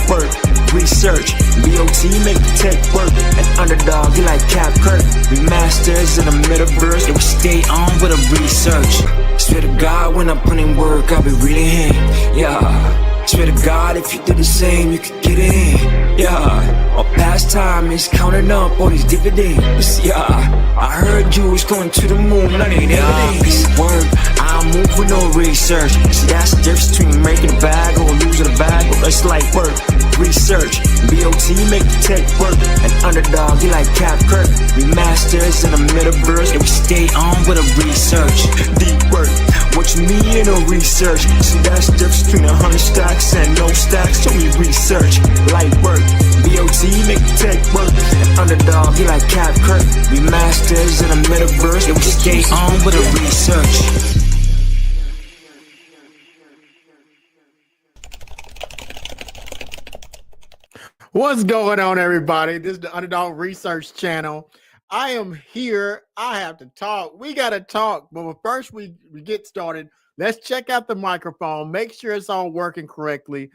work, research. BOT make the tech work. An underdog, you like Cap Kirk. We masters in the metaverse, we stay on with the research. Swear to God, when I'm putting work, I'll be really in. Yeah. Swear to God, if you do the same, you could get in. Yeah. Our pastime is counting up all these dividends. Yeah. I heard you was going to the moon, I need evidence. Work, I don't move with no research. See, that's the difference between making a bag or losing a bag. But it's like work, research. BOT make the tech work. An underdog, you like Cap Kirk. We masters in the metaverse, we stay on with the research. Deep work, what you mean in a research? See, that's the difference between 100 stacks and no stacks. Show me research, light work. BOT make the tech work. An underdog, you like Cap Kirk. We masters in the metaverse, we stay on with the research. What's going on, everybody? This is the Underdog Research Channel. I am here. I have to talk. We got to talk. But first we get started, let's check out the microphone. Make sure it's all working correctly.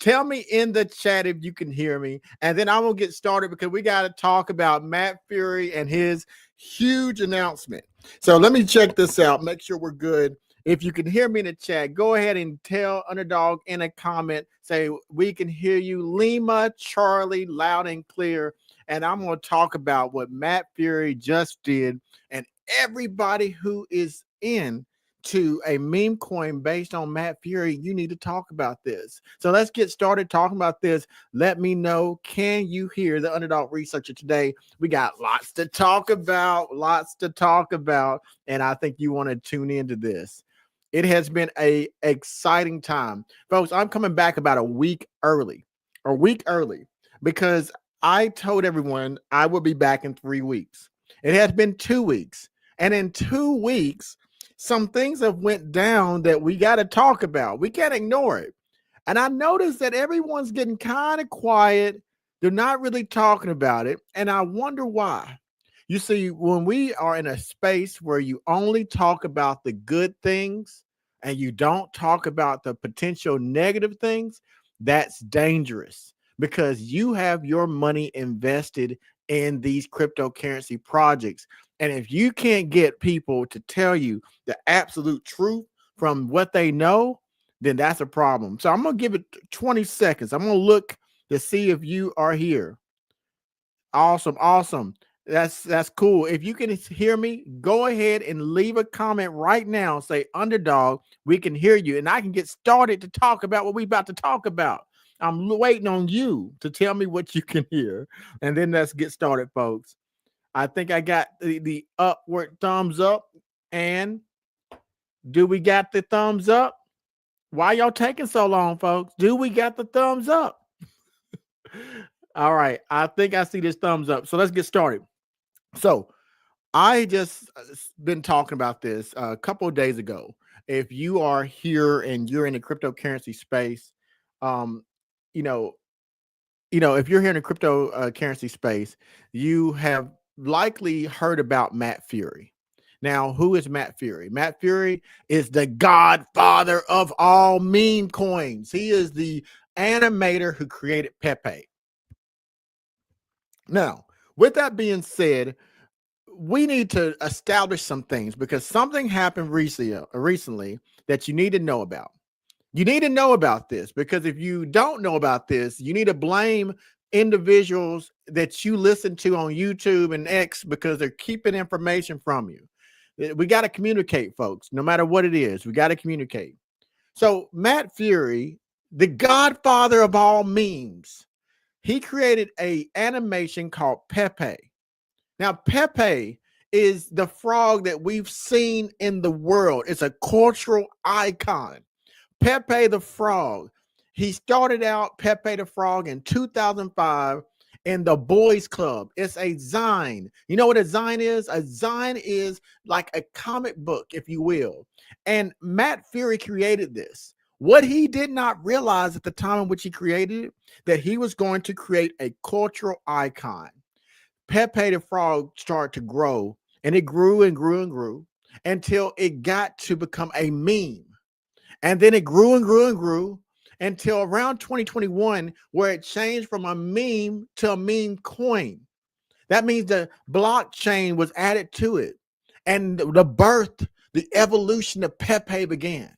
Tell me in the chat if you can hear me. And then I'm going to get started because we got to talk about Matt Furie and his huge announcement. So let me check this out. Make sure we're good. If you can hear me in the chat, go ahead and tell Underdog in a comment. Say, we can hear you, Lima, Charlie, loud and clear. And I'm going to talk about what Matt Furie just did. And everybody who is in to a meme coin based on Matt Furie, you need to talk about this. So let's get started talking about this. Let me know, can you hear the Underdog Researcher today? We got lots to talk about, and I think you want to tune into this. It has been an exciting time. Folks, I'm coming back about a week early, because I told everyone I would be back in 3 weeks. It has been 2 weeks. And in 2 weeks, some things have went down that we got to talk about. We can't ignore it. And I noticed that everyone's getting kind of quiet. They're not really talking about it. And I wonder why. You see, when we are in a space where you only talk about the good things and you don't talk about the potential negative things, that's dangerous because you have your money invested in these cryptocurrency projects. And if you can't get people to tell you the absolute truth from what they know, then that's a problem. So I'm going to give it 20 seconds. I'm going to look to see if you are here. Awesome. That's cool. If you can hear me, go ahead and leave a comment right now. Say, Underdog, we can hear you. And I can get started to talk about what we're about to talk about. I'm waiting on you to tell me what you can hear. And then let's get started, folks. I think I got the upward thumbs up. And do we got the thumbs up? Why y'all taking so long, folks? Do we got the thumbs up? All right. I think I see this thumbs up. So let's get started. So I just been talking about this a couple of days ago. If you are here and you're in the cryptocurrency space, if you're here in the cryptocurrency space, you have likely heard about Matt Furie. Now, who is Matt Furie? Matt Furie is the godfather of all meme coins. He is the animator who created Pepe. Now, with that being said, we need to establish some things because something happened recently that you need to know about. You need to know about this because if you don't know about this, you need to blame individuals that you listen to on YouTube and X because they're keeping information from you. We got to communicate, folks, no matter what it is. We got to communicate. So Matt Furie, the godfather of all memes, he created an animation called Pepe. Now, Pepe is the frog that we've seen in the world. It's a cultural icon. Pepe the Frog. He started out Pepe the Frog in 2005 in the Boys Club. It's a zine. You know what a zine is? A zine is like a comic book, if you will. And Matt Furie created this. What he did not realize at the time in which he created it, that he was going to create a cultural icon. Pepe the Frog started to grow, and it grew and grew and grew until it got to become a meme. And then it grew and grew and grew until around 2021, where it changed from a meme to a meme coin. That means the blockchain was added to it, and the evolution of Pepe began.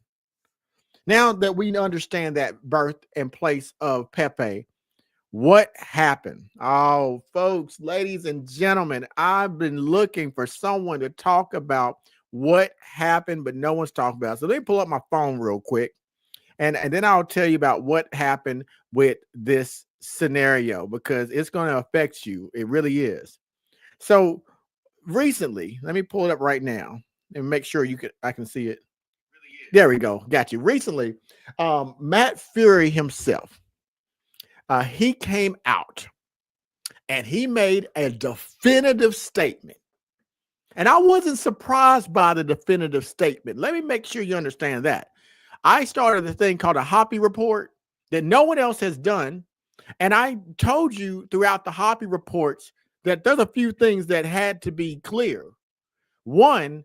Now that we understand that birth and place of Pepe, what happened? Oh, folks, ladies and gentlemen, I've been looking for someone to talk about what happened, but no one's talking about it. So let me pull up my phone real quick, and then I'll tell you about what happened with this scenario, because it's going to affect you. It really is. So recently, let me pull it up right now and make sure I can see it. There we go. Got you. Recently, Matt Furie himself, he came out and he made a definitive statement. And I wasn't surprised by the definitive statement. Let me make sure you understand that. I started a thing called a Hoppy Report that no one else has done. And I told you throughout the Hoppy Reports that there's a few things that had to be clear. One,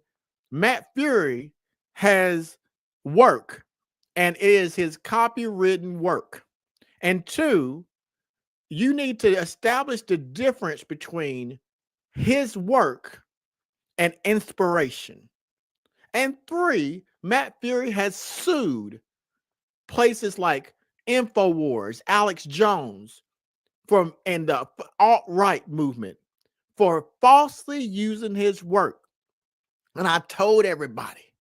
Matt Furie has work, and it is his copywritten work. And two, you need to establish the difference between his work and inspiration. And three, Matt Furie has sued places like InfoWars, Alex Jones, and the alt-right movement for falsely using his work. And I told everybody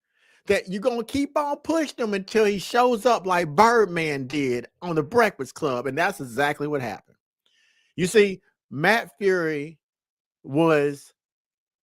that you're going to keep on pushing him until he shows up like Birdman did on the Breakfast Club. And that's exactly what happened. You see, Matt Furie was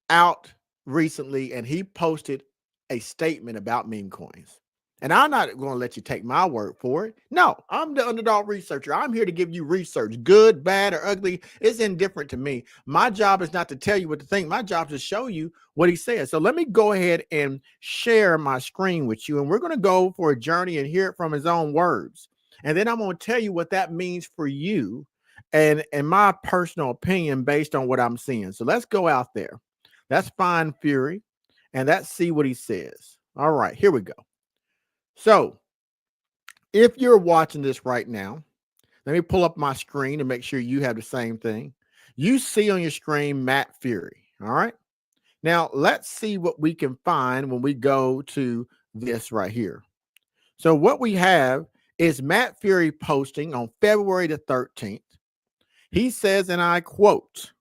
out recently and he posted a statement about meme coins. And I'm not going to let you take my word for it. No, I'm the Underdog researcher. I'm here to give you research, good, bad, or ugly. It's indifferent to me. My job is not to tell you what to think. My job is to show you what he says. So let me go ahead and share my screen with you. And we're going to go for a journey and hear it from his own words. And then I'm going to tell you what that means for you and my personal opinion based on what I'm seeing. So let's go out there. Let's find Furie and let's see what he says. All right, here we go. So if you're watching this right now, let me pull up my screen and make sure you have the same thing. You see on your screen Matt Furie. All right. Now let's see what we can find when we go to this right here. So what we have is Matt Furie posting on February the 13th. He says, and I quote,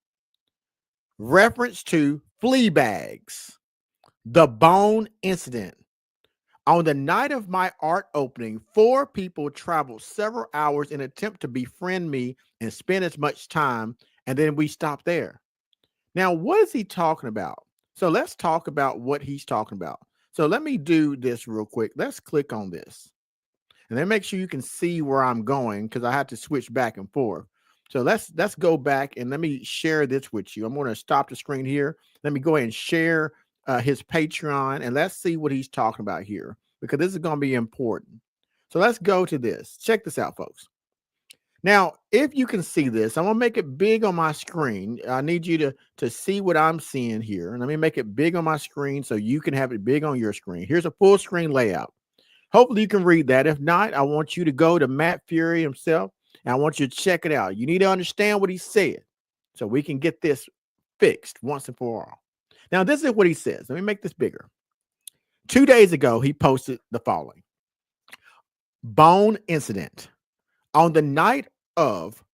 reference to flea bags, the bone incident. On the night of my art opening, 4 people traveled several hours in an attempt to befriend me and spend as much time, and then we stopped there. Now, what is he talking about? So let's talk about what he's talking about. So let me do this real quick. Let's click on this. And then make sure you can see where I'm going because I have to switch back and forth. So let's go back and let me share this with you. I'm going to stop the screen here. Let me go ahead and share his Patreon, and let's see what he's talking about here, because this is going to be important. So let's go to this. Check this out, folks. Now, if you can see this, I'm going to make it big on my screen. I need you to see what I'm seeing here. And let me make it big on my screen so you can have it big on your screen. Here's a full screen layout. Hopefully you can read that. If not, I want you to go to Matt Furie himself, and I want you to check it out. You need to understand what he said so we can get this fixed once and for all. Now, this is what he says. Let me make this bigger. 2 days ago, he posted the following. Bone incident. On the night of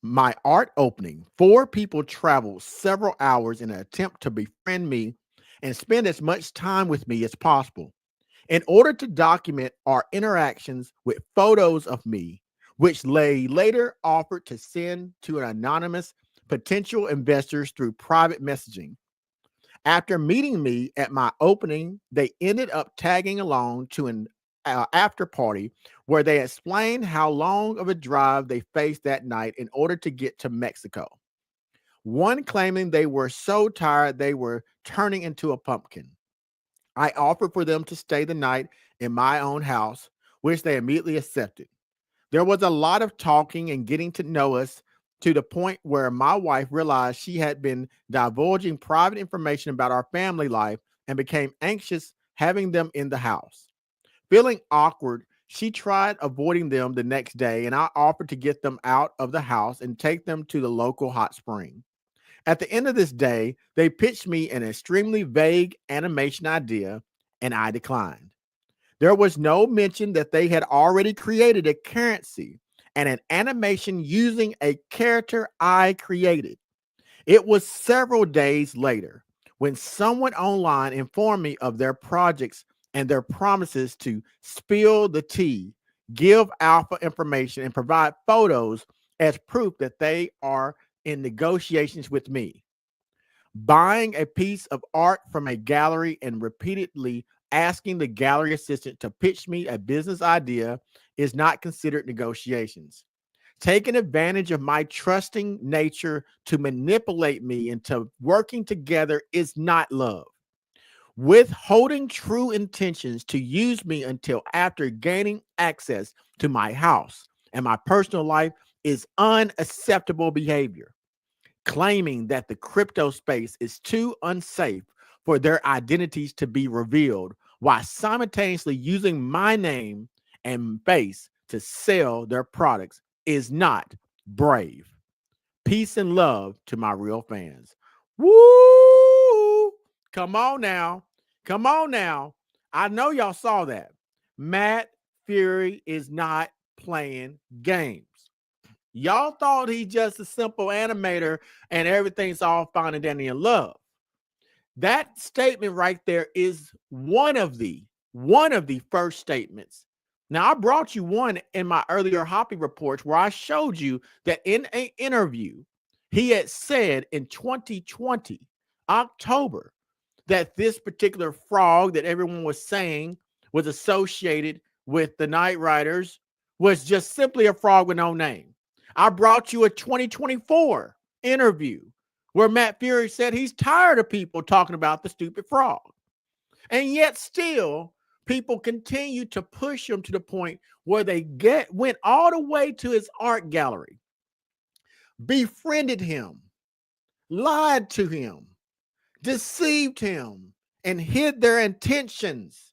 my art opening, 4 people traveled several hours in an attempt to befriend me and spend as much time with me as possible. In order to document our interactions with photos of me, which they later offered to send to an anonymous potential investors through private messaging. After meeting me at my opening, they ended up tagging along to an after party where they explained how long of a drive they faced that night in order to get to Mexico. One claiming they were so tired they were turning into a pumpkin. I offered for them to stay the night in my own house, which they immediately accepted. There was a lot of talking and getting to know us, to the point where my wife realized she had been divulging private information about our family life and became anxious having them in the house. Feeling awkward, She tried avoiding them the next day, and I offered to get them out of the house and take them to the local hot spring. At the end of this day, they pitched me an extremely vague animation idea, and I declined. There was no mention that they had already created a currency and an animation using a character I created. It was several days later when someone online informed me of their projects and their promises to spill the tea, give alpha information, and provide photos as proof that they are in negotiations with me. Buying a piece of art from a gallery and repeatedly asking the gallery assistant to pitch me a business idea is not considered negotiations. Taking advantage of my trusting nature to manipulate me into working together is not love. Withholding true intentions to use me until after gaining access to my house and my personal life is unacceptable behavior. Claiming that the crypto space is too unsafe for their identities to be revealed while simultaneously using my name and face to sell their products is not brave. Peace and love to my real fans. Woo! Come on now. Come on now. I know y'all saw that. Matt Furie is not playing games. Y'all thought he's just a simple animator and everything's all fine and dandy and love. That statement right there is one of the first statements. Now, I brought you one in my earlier Hoppy reports where I showed you that in an interview, he had said in 2020, October, that this particular frog that everyone was saying was associated with the Night Riders was just simply a frog with no name. I brought you a 2024 interview where Matt Furie said he's tired of people talking about the stupid frog. And yet still, people continue to push him to the point where they went all the way to his art gallery, befriended him, lied to him, deceived him, and hid their intentions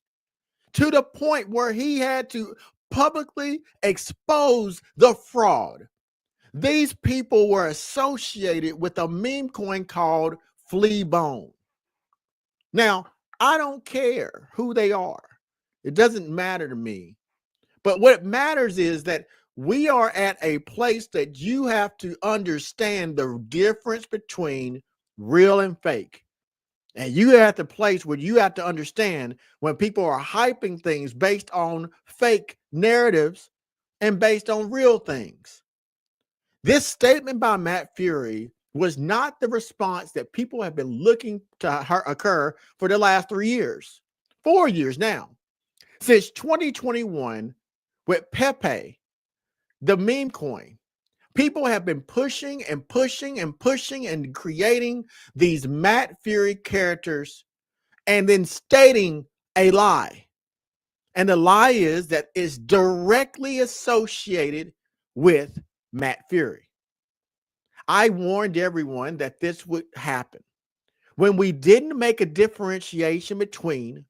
to the point where he had to publicly expose the fraud. These people were associated with a meme coin called Flea Bone. Now, I don't care who they are. It doesn't matter to me. But what matters is that we are at a place that you have to understand the difference between real and fake. And you are at the place where you have to understand when people are hyping things based on fake narratives and based on real things. This statement by Matt Furie was not the response that people have been looking to occur for the last 3 years, 4 years now. Since 2021, with Pepe, the meme coin, people have been pushing and pushing and pushing and creating these Matt Furie characters and then stating a lie. And the lie is that it's directly associated with Matt Furie. I warned everyone that this would happen. When we didn't make a differentiation between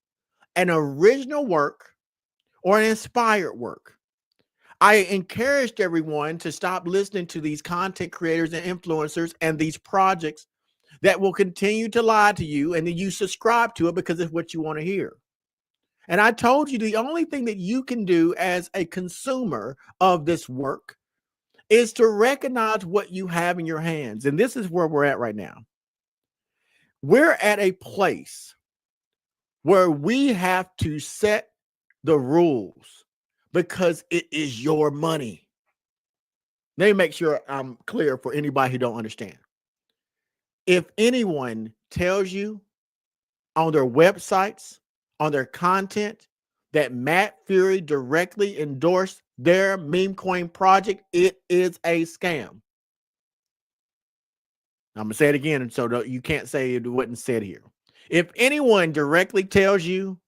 an original work or an inspired work, I encouraged everyone to stop listening to these content creators and influencers and these projects that will continue to lie to you, and then you subscribe to it because it's what you want to hear. And I told you the only thing that you can do as a consumer of this work is to recognize what you have in your hands. And this is where we're at right now. We're at a place where we have to set the rules because it is your money. Let me make sure I'm clear for anybody who don't understand. If anyone tells you on their websites, on their content, that Matt Furie directly endorsed their meme coin project, it is a scam. I'm going to say it again, and so you can't say it wasn't said here. If anyone directly tells you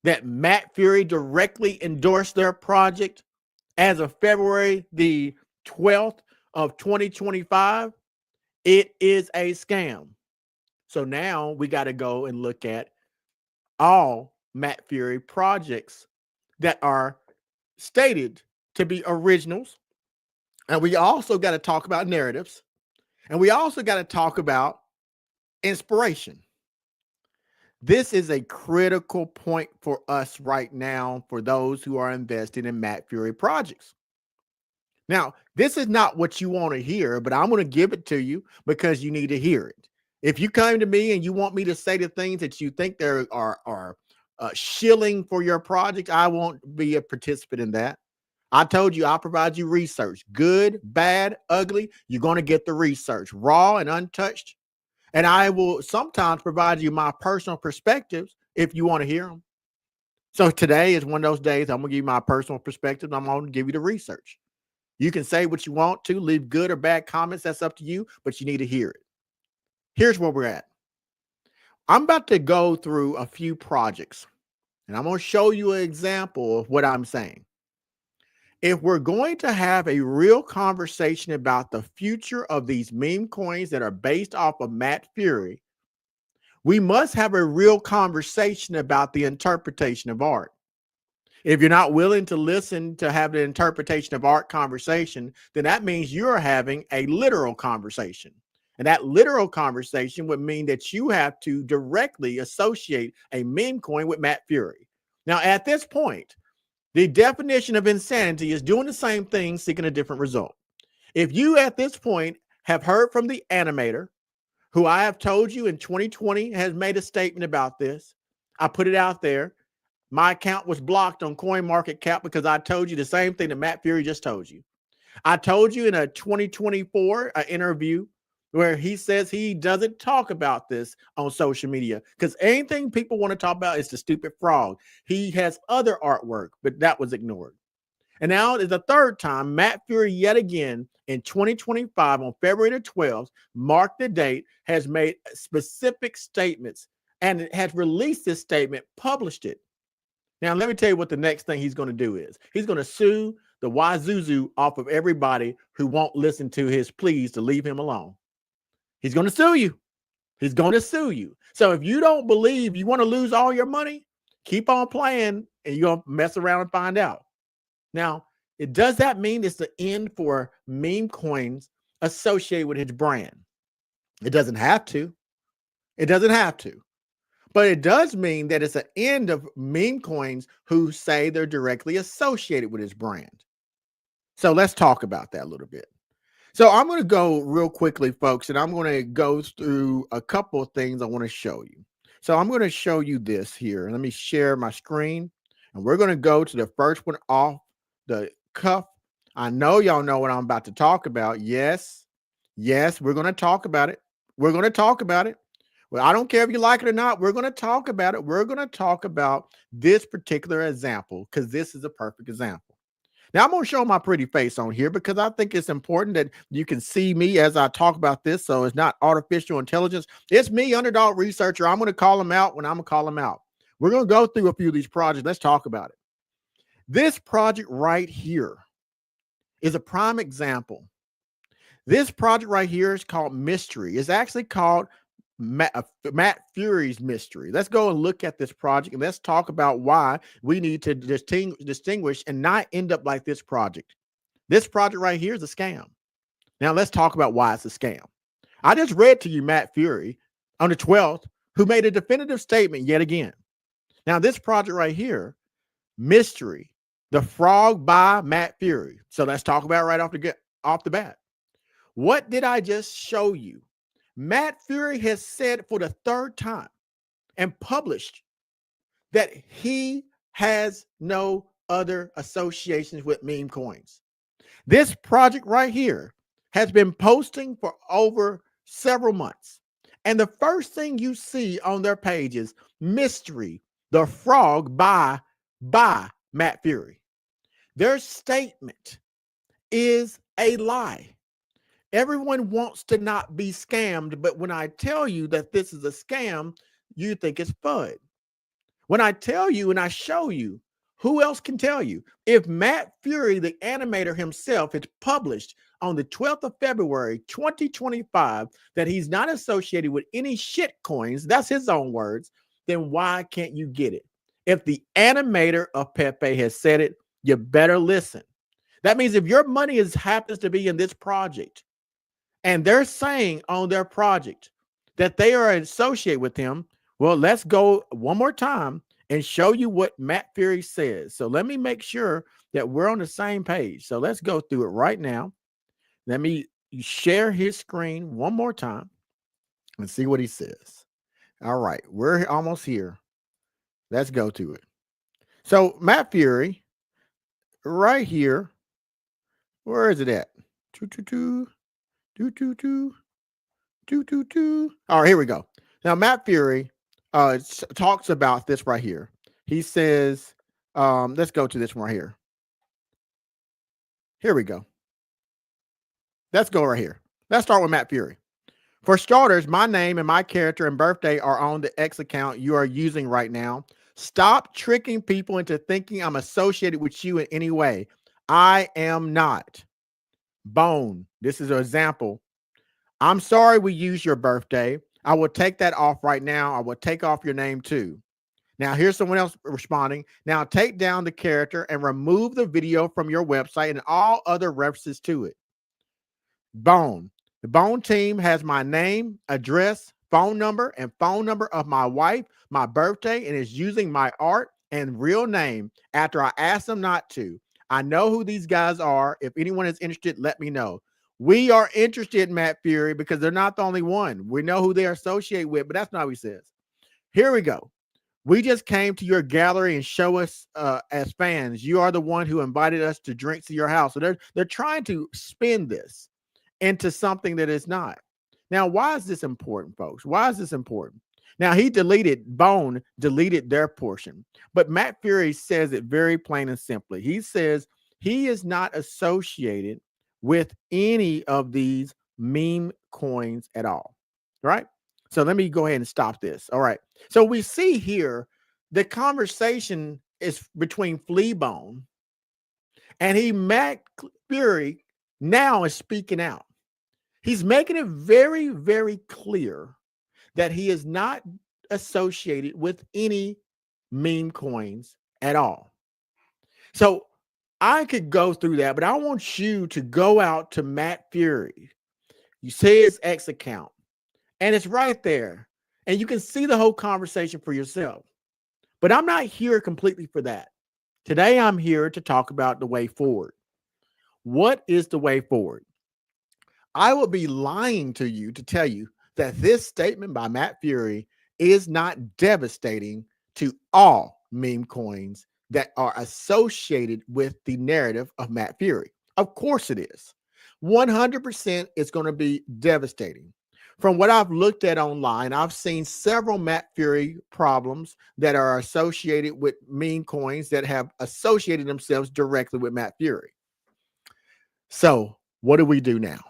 that Matt Furie directly endorsed their project as of February the 12th of 2025, it is a scam. So now we got to go and look at all Matt Furie projects that are stated to be originals. And we also got to talk about narratives. And we also got to talk about inspiration. This is a critical point for us right now for those who are invested in Matt Furie projects. Now, this is not what you want to hear, but I'm going to give it to you because you need to hear it. If you come to me and you want me to say the things that you think there are shilling for your project, I won't be a participant in that. I told you I'll provide you research, good, bad, ugly. You're going to get the research, raw and untouched. And I will sometimes provide you my personal perspectives if you want to hear them. So today is one of those days I'm going to give you my personal perspective. I'm going to give you the research. You can say what you want to, leave good or bad comments. That's up to you, but you need to hear it. Here's where we're at. I'm about to go through a few projects, and I'm going to show you an example of what I'm saying. If we're going to have a real conversation about the future of these meme coins that are based off of Matt Furie, we must have a real conversation about the interpretation of art. If you're not willing to listen to have the interpretation of art conversation, then that means you're having a literal conversation. And that literal conversation would mean that you have to directly associate a meme coin with Matt Furie. Now, at this point, the definition of insanity is doing the same thing, seeking a different result. If you at this point have heard from the animator, who I have told you in 2020 has made a statement about this, I put it out there. My account was blocked on CoinMarketCap because I told you the same thing that Matt Furie just told you. I told you in a 2024 interview where he says he doesn't talk about this on social media because anything people want to talk about is the stupid frog. He has other artwork, but that was ignored. And now is the third time Matt Furie yet again in 2025 on February the 12th, mark the date, has made specific statements and has released this statement, published it. Now, let me tell you what the next thing he's going to do is. He's going to sue the Wazuzu off of everybody who won't listen to his pleas to leave him alone. He's going to sue you. He's going to sue you. So if you don't believe you want to lose all your money, keep on playing and you're going to mess around and find out. Now, does that mean it's the end for meme coins associated with his brand? It doesn't have to. It doesn't have to. But it does mean that it's an end of meme coins who say they're directly associated with his brand. So let's talk about that a little bit. So I'm going to go real quickly, folks, and I'm going to go through a couple of things I want to show you. So I'm going to show you this here. Let me share my screen, and we're going to go to the first one off the cuff. I know y'all know what I'm about to talk about. Yes, we're going to talk about it. We're going to talk about it. Well, I don't care if you like it or not. We're going to talk about it. We're going to talk about this particular example because this is a perfect example. Now, I'm going to show my pretty face on here because I think it's important that you can see me as I talk about this. So it's not artificial intelligence. It's me, Underdog Researcher. I'm going to call them out when I'm going to call them out. We're going to go through a few of these projects. Let's talk about it. This project right here is a prime example. This project right here is called Mystery. It's actually called Matt Furie's Mystery. Let's go and look at this project and let's talk about why we need to distinguish and not end up like this project. This project right here is a scam. Now let's talk about why it's a scam. I just read to you Matt Furie on the 12th, who made a definitive statement yet again. Now this project right here, Mystery, the frog by Matt Furie. So let's talk about it right off the bat. What did I just show you? Matt Furie has said for the third time and published that he has no other associations with meme coins. This project right here has been posting for over several months. And the first thing you see on their page is Mystery, the frog by Matt Furie. Their statement is a lie. Everyone wants to not be scammed, but when I tell you that this is a scam, you think it's FUD. When I tell you and I show you, who else can tell you? If Matt Furie, the animator himself, had published on the 12th of February, 2025, that he's not associated with any shit coins, that's his own words, then why can't you get it? If the animator of Pepe has said it, You better listen. That means if your money happens to be in this project and they're saying on their project that they are associated with him, well, let's go one more time and show you what Matt Furie says. So let me make sure that we're on the same page. So let's go through it right now. Let me share his screen one more time and see what he says. All right, we're almost here. Let's go to it. So Matt Furie, right here, where is it at? 222, 222, 222. All right, here we go. Now Matt Furie talks about this right here. He says, let's go to this one right here. Here we go. Let's go right here. Let's start with Matt Furie. For starters, my name and my character and birthday are on the X account you are using right now. Stop tricking people into thinking I'm associated with you in any way. I am not. Bone. This is an example. I'm sorry we used your birthday. I will take that off right now. I will take off your name too. Now, here's someone else responding. Now, take down the character and remove the video from your website and all other references to it. Bone. The Bone team has my name, address, phone number, and phone number of my wife, my birthday, and is using my art and real name after I asked them not to. I know who these guys are. If anyone is interested, let me know. We are interested, Matt Furie, because they're not the only one. We know who they are associated with, but that's not what he says. Here we go. We just came to your gallery and show us as fans. You are the one who invited us to drinks to your house. So they're trying to spin this into something that is not. Now, why is this important, folks? Why is this important? Now, Bone deleted their portion, but Matt Furie says it very plain and simply. He says he is not associated with any of these meme coins at all, right? So let me go ahead and stop this. All right. So we see here the conversation is between Fleabone and Matt Furie now is speaking out. He's making it very, very clear that he is not associated with any meme coins at all. So I could go through that, but I want you to go out to Matt Furie. You see his X account, and it's right there. And you can see the whole conversation for yourself. But I'm not here completely for that. Today, I'm here to talk about the way forward. What is the way forward? I would be lying to you to tell you that this statement by Matt Furie is not devastating to all meme coins that are associated with the narrative of Matt Furie. Of course it is. 100% it's going to be devastating. From what I've looked at online, I've seen several Matt Furie problems that are associated with meme coins that have associated themselves directly with Matt Furie. So what do we do now?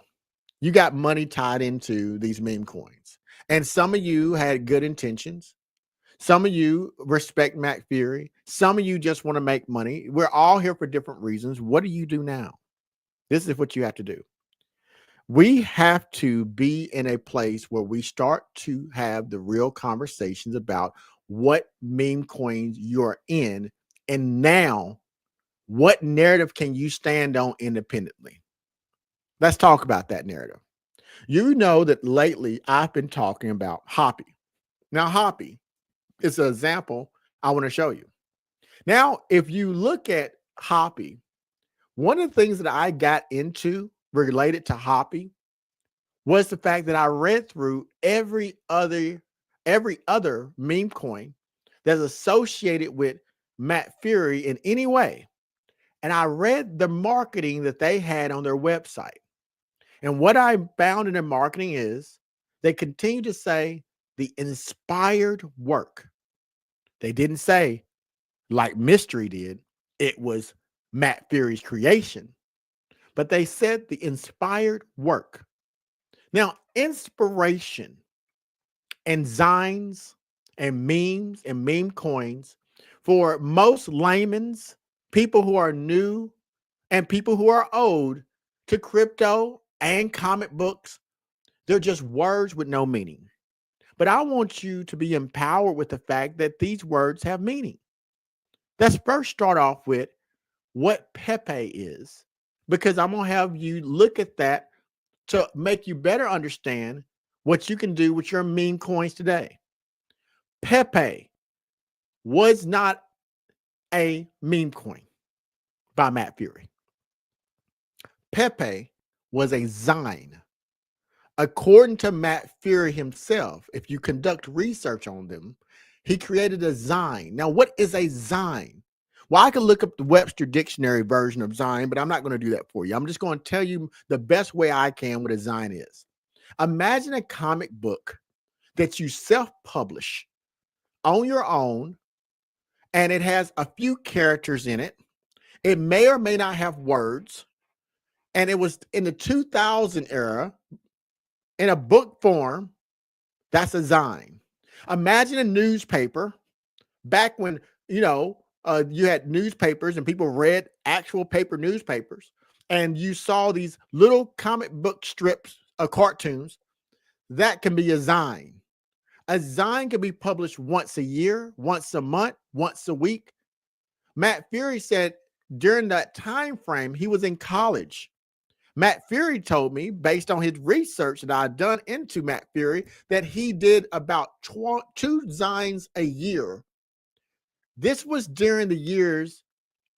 You got money tied into these meme coins. And some of you had good intentions. Some of you respect Matt Furie. Some of you just want to make money. We're all here for different reasons. What do you do now? This is what you have to do. We have to be in a place where we start to have the real conversations about what meme coins you're in. And now, what narrative can you stand on independently? Let's talk about that narrative. You know that lately I've been talking about Hoppy. Now, Hoppy is an example I want to show you. Now, if you look at Hoppy, one of the things that I got into related to Hoppy was the fact that I read through every other meme coin that's associated with Matt Furie in any way. And I read the marketing that they had on their website. And what I found in their marketing is they continue to say the inspired work. They didn't say, like Mystery did, it was Matt Furie's creation, but they said the inspired work. Now, inspiration and zines and memes and meme coins for most laymen's, people who are new and people who are old to crypto and comic books, they're just words with no meaning. But I want you to be empowered with the fact that these words have meaning. Let's first start off with, what Pepe is, because I'm going to have you look at that to make you better understand what you can do with your meme coins today. Pepe was not a meme coin by Matt Furie. Pepe was a Zine. According to Matt Furie himself, if you conduct research on them, he created a Zine. Now, what is a Zine? Well, I can look up the Webster Dictionary version of Zine, but I'm not going to do that for you. I'm just going to tell you the best way I can what a Zine is. Imagine a comic book that you self-publish on your own, and it has a few characters in it. It may or may not have words. And it was in the 2000 era, in a book form. That's a Zine. Imagine a newspaper back when, you had newspapers and people read actual paper newspapers, and you saw these little comic book strips of cartoons. That can be a Zine. A Zine can be published once a year, once a month, once a week. Matt Furie said during that time frame, he was in college. Matt Furie told me, based on his research that I'd done into Matt Furie, that he did about 2 Zines a year. This was during the years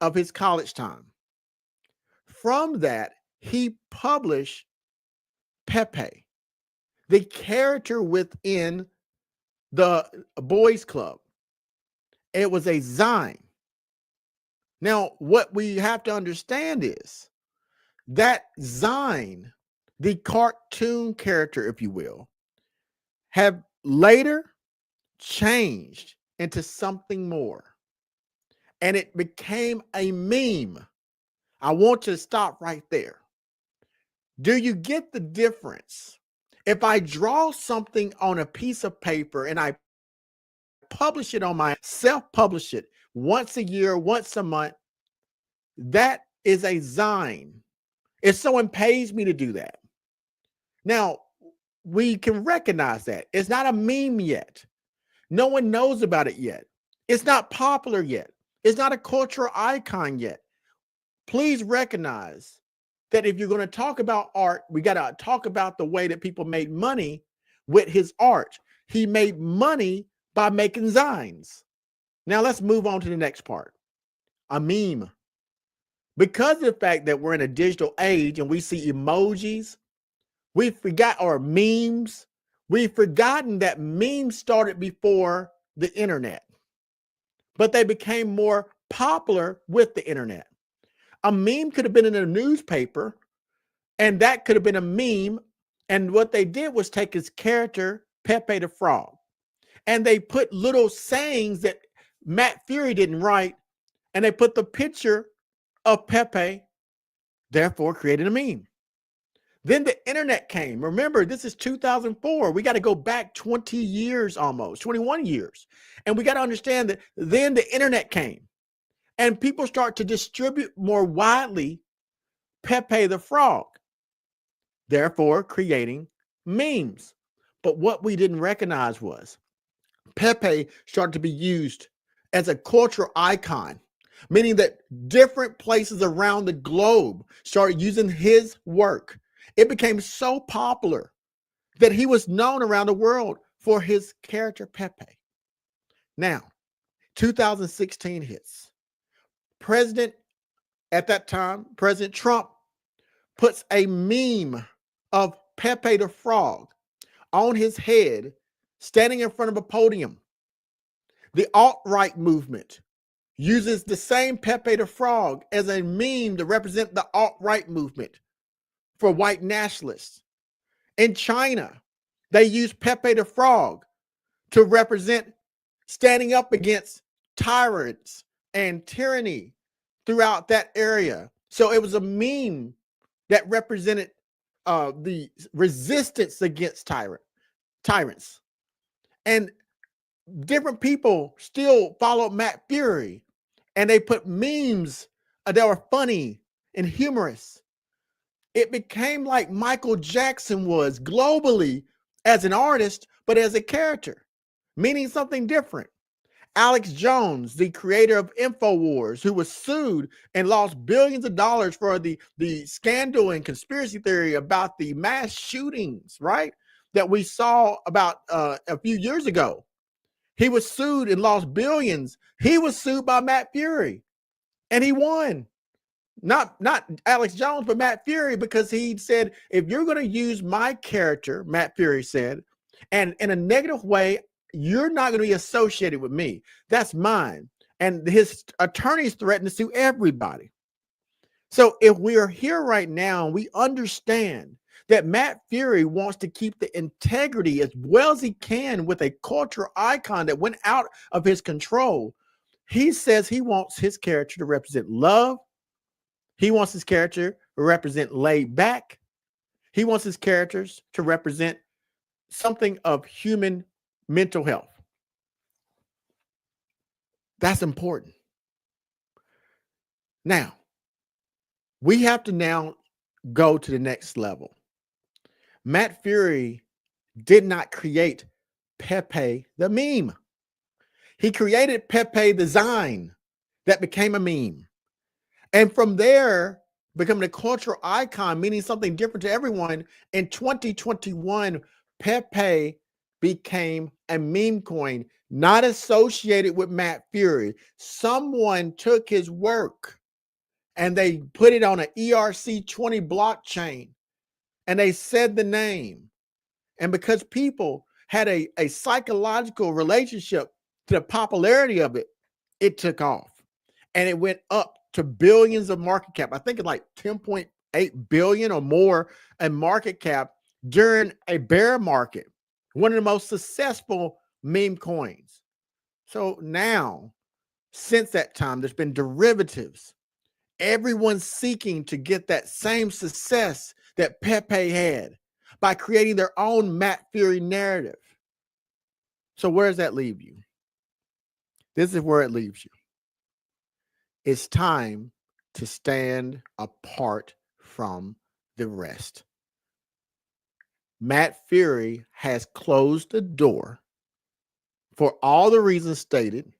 of his college time. From that, he published Pepe, the character within the boys club. It was a Zine. Now, what we have to understand is that Zine, the cartoon character, if you will, have later changed into something more. And it became a meme. I want you to stop right there. Do you get the difference? If I draw something on a piece of paper and I publish it on my self-publish it once a year, once a month, that is a Zine. If someone pays me to do that. Now, we can recognize that. It's not a meme yet. No one knows about it yet. It's not popular yet. It's not a cultural icon yet. Please recognize that if you're going to talk about art, we got to talk about the way that people made money with his art. He made money by making Zines. Now, let's move on to the next part. A meme. Because of the fact that we're in a digital age and we see emojis, we forgot our memes. We've forgotten that memes started before the internet, but they became more popular with the internet. A meme could have been in a newspaper, and that could have been a meme. And what they did was take his character, Pepe the Frog, and they put little sayings that Matt Furie didn't write, and they put the picture of Pepe, therefore created a meme. Then the internet came. Remember, this is 2004. We got to go back 20 years almost, 21 years. And we got to understand that then the internet came and people start to distribute more widely Pepe the Frog, therefore creating memes. But what we didn't recognize was Pepe started to be used as a cultural icon, meaning that different places around the globe started using his work. It became so popular that he was known around the world for his character Pepe. Now, 2016 hits. At that time, President Trump puts a meme of Pepe the Frog on his head, standing in front of a podium. The alt-right movement uses the same Pepe the Frog as a meme to represent the alt-right movement for white nationalists. In China, they use Pepe the Frog to represent standing up against tyrants and tyranny throughout that area. So it was a meme that represented the resistance against tyrants. And different people still follow Matt Furie, and they put memes that were funny and humorous. It became like Michael Jackson was globally as an artist, but as a character, meaning something different. Alex Jones, the creator of InfoWars, who was sued and lost billions of dollars for the scandal and conspiracy theory about the mass shootings, right? That we saw about a few years ago. He was sued and lost billions. He was sued by Matt Furie and he won. Not Alex Jones, but Matt Furie, because he said, if you're going to use my character, Matt Furie said, and in a negative way, you're not going to be associated with me. That's mine. And his attorneys threatened to sue everybody. So if we are here right now, we understand that Matt Furie wants to keep the integrity as well as he can with a cultural icon that went out of his control. He says he wants his character to represent love. He wants his character to represent laid back. He wants his characters to represent something of human mental health. That's important. Now, we have to now go to the next level. Matt Furie did not create Pepe the meme. He created Pepe the Zine that became a meme. And from there, becoming a cultural icon, meaning something different to everyone, in 2021, Pepe became a meme coin, not associated with Matt Furie. Someone took his work and they put it on an ERC20 blockchain and they said the name. And because people had a psychological relationship to the popularity of it, it took off and it went up to billions of market cap. I think it's like 10.8 billion or more in market cap during a bear market. One of the most successful meme coins. So now, since that time, there's been derivatives. Everyone's seeking to get that same success that Pepe had by creating their own Matt Furie narrative. So where does that leave you? This is where it leaves you. It's time to stand apart from the rest. Matt Furie has closed the door for all the reasons stated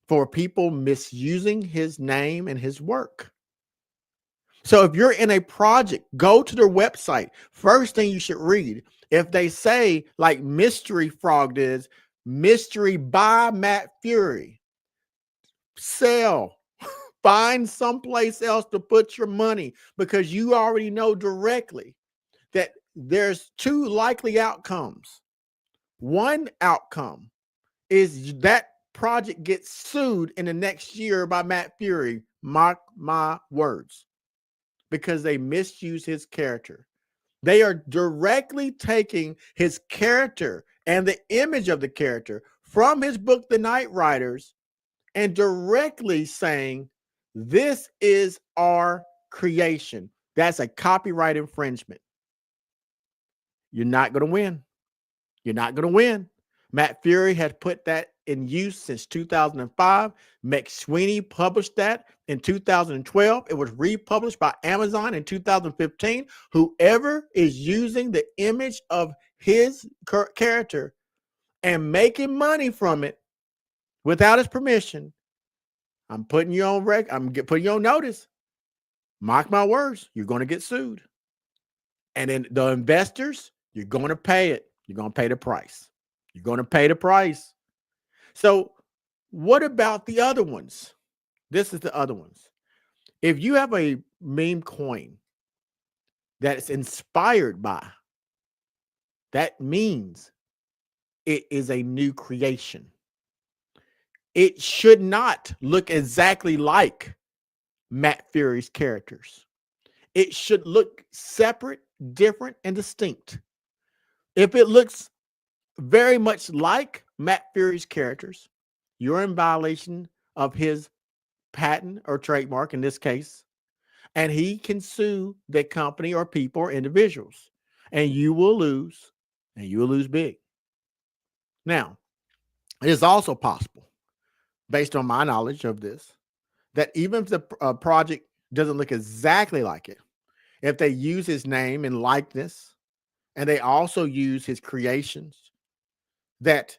for people misusing his name and his work. So if you're in a project, go to their website. First thing you should read, if they say, like Mystery Frog is, mystery by Matt Furie, sell. Find someplace else to put your money, because you already know directly that there's two likely outcomes. One outcome is that project gets sued in the next year by Matt Furie. Mark my words, because they misuse his character. They are directly taking his character and the image of the character from his book, The Night Riders, and directly saying, this is our creation. That's a copyright infringement. You're not going to win. You're not going to win. Matt Furie has put that in use since 2005. McSweeney published that in 2012. It was republished by Amazon in 2015. Whoever is using the image of his character and making money from it without his permission, I'm putting you on record. I'm putting you on notice. Mark my words, you're going to get sued. And then the investors, you're going to pay it. You're going to pay the price. You're going to pay the price. So what about the other ones? This is the other ones. If you have a meme coin that's inspired by, that means it is a new creation. It should not look exactly like Matt Furie's characters. It should look separate, different, and distinct. If it looks very much like Matt Furie's characters, you're in violation of his patent or trademark in this case, and he can sue the company or people or individuals, and you will lose, and you will lose big. Now, it is also possible, based on my knowledge of this, that even if the project doesn't look exactly like it, if they use his name and likeness, and they also use his creations, that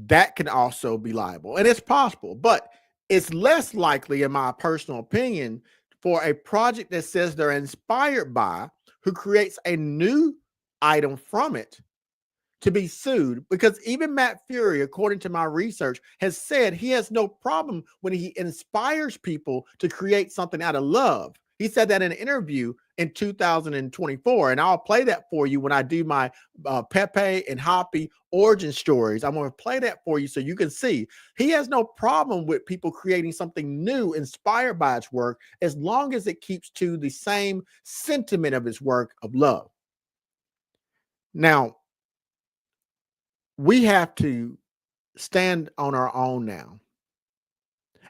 that can also be liable, and it's possible, but it's less likely, in my personal opinion, for a project that says they're inspired by, who creates a new item from it, to be sued, because even Matt Furie, according to my research, has said he has no problem when he inspires people to create something out of love. He said that in an interview in 2024, and I'll play that for you when I do my Pepe and Hoppy origin stories. I'm going to play that for you so you can see he has no problem with people creating something new inspired by his work, as long as it keeps to the same sentiment of his work of love. Now, we have to stand on our own now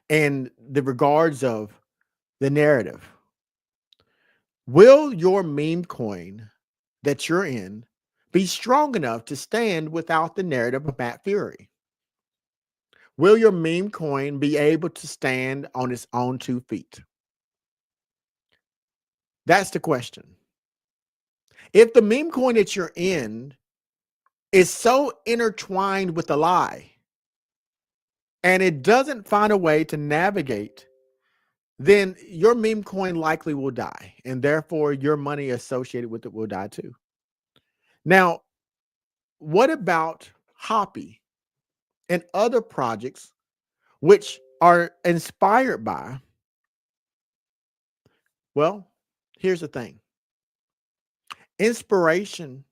in the regards of the narrative. Will your meme coin that you're in be strong enough to stand without the narrative of Matt Furie? Will your meme coin be able to stand on its own 2 feet? That's the question. If the meme coin that you're in is so intertwined with a lie, and it doesn't find a way to navigate, then your meme coin likely will die, and therefore your money associated with it will die too. Now, what about Hoppy and other projects which are inspired by? Well, here's the thing. Inspiration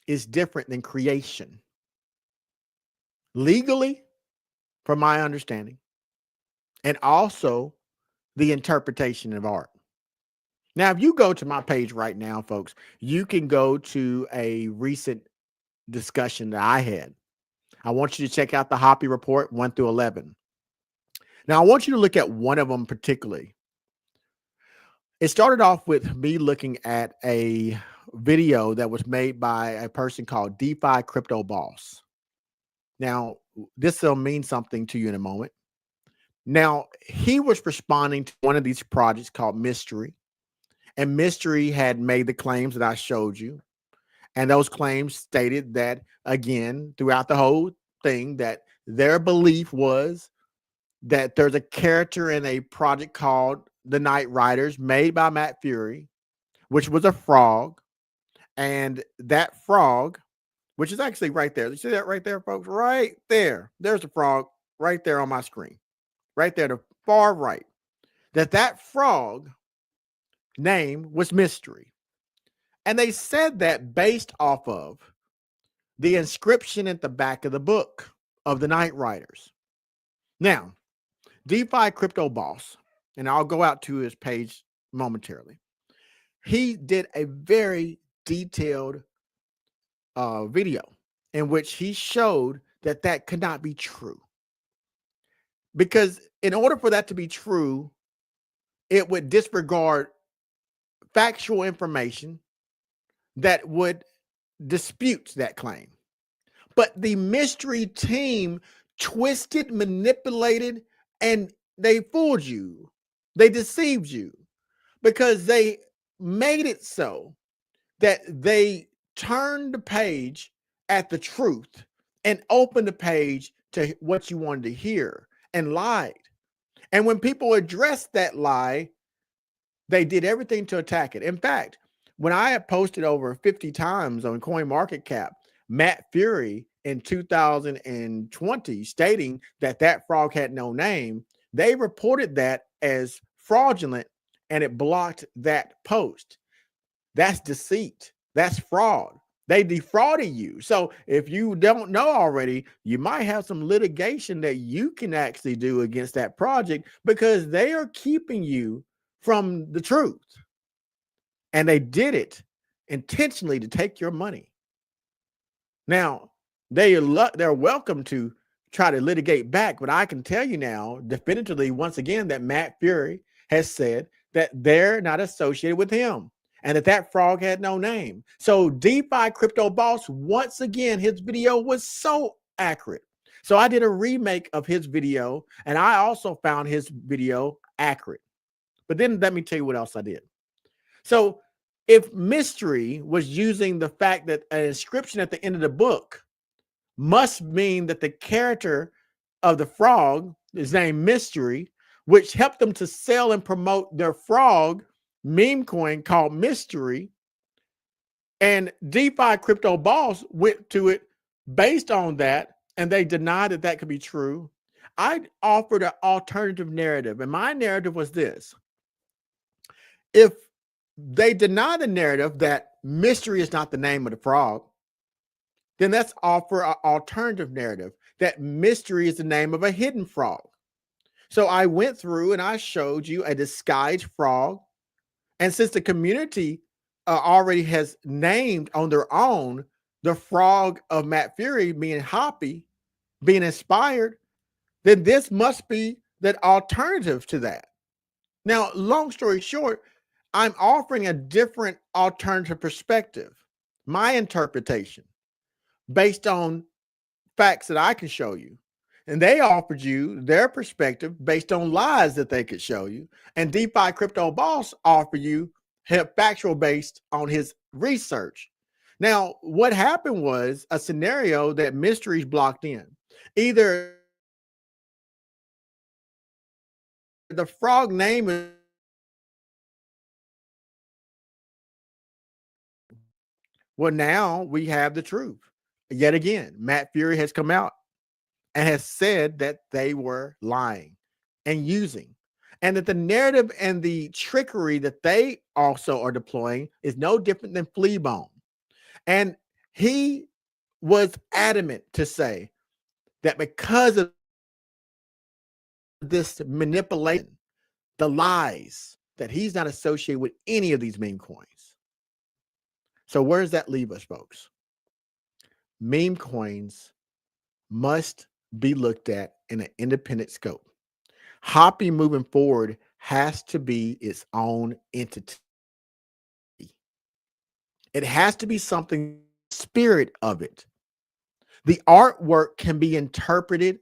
is different than creation. Legally, from my understanding, and also the interpretation of art. Now, if you go to my page right now, folks, you can go to a recent discussion that I had. I want you to check out the Hoppy report 1 through 11. Now, I want you to look at one of them particularly. It started off with me looking at a video that was made by a person called DeFi Crypto Boss. Now, this will mean something to you in a moment. Now, he was responding to one of these projects called Mystery, and Mystery had made the claims that I showed you. And those claims stated that, again, throughout the whole thing, that their belief was that there's a character in a project called The Night Riders made by Matt Furie, which was a frog. And that frog, which is actually right there. You see that right there, folks? Right there. There's a frog right there on my screen. Right there, the far right. That frog name was Mystery. And they said that based off of the inscription at the back of the book of the Night Riders. Now, DeFi Crypto Boss, and I'll go out to his page momentarily. He did a very detailed video in which he showed that that could not be true. Because in order for that to be true, it would disregard factual information that would dispute that claim. But the Mystery team twisted, manipulated, and they fooled you. They deceived you because they made it so that they turned the page at the truth and opened the page to what you wanted to hear and lied. And when people addressed that lie, they did everything to attack it. In fact, when I had posted over 50 times on CoinMarketCap, Matt Furie in 2020 stating that that frog had no name, they reported that as fraudulent and it blocked that post. That's deceit. That's fraud. They defrauded you. So if you don't know already, you might have some litigation that you can actually do against that project because they are keeping you from the truth. And they did it intentionally to take your money. Now, they're welcome to try to litigate back, but I can tell you now definitively once again that Matt Furie has said that they're not associated with him and that frog had no name. So DeFi Crypto Boss, once again, his video was so accurate. So I did a remake of his video, and I also found his video accurate. But then let me tell you what else I did. So if Mystery was using the fact that an inscription at the end of the book must mean that the character of the frog is named Mystery, which helped them to sell and promote their frog meme coin called Mystery. And DeFi Crypto Boss went to it based on that, and they denied that that could be true. I offered an alternative narrative, and my narrative was this. If they deny the narrative that Mystery is not the name of the frog, then let's offer an alternative narrative that Mystery is the name of a hidden frog. So I went through and I showed you a disguised frog. And since the community already has named on their own the frog of Matt Furie being Hoppy, being inspired, then this must be that alternative to that. Now, long story short, I'm offering a different alternative perspective, my interpretation based on facts that I can show you. And they offered you their perspective based on lies that they could show you. And DeFi Crypto Boss offered you factual based on his research. Now, what happened was a scenario that Mysteries blocked in. Either the frog name is, well, now we have the truth. Yet again, Matt Furie has come out and has said that they were lying and using, and that the narrative and the trickery that they also are deploying is no different than Fleabone. And he was adamant to say that because of this manipulation, the lies, that he's not associated with any of these meme coins. So where does that leave us, folks? Meme coins must be looked at in an independent scope. Hoppy moving forward has to be its own entity. It has to be something, spirit of it. The artwork can be interpreted,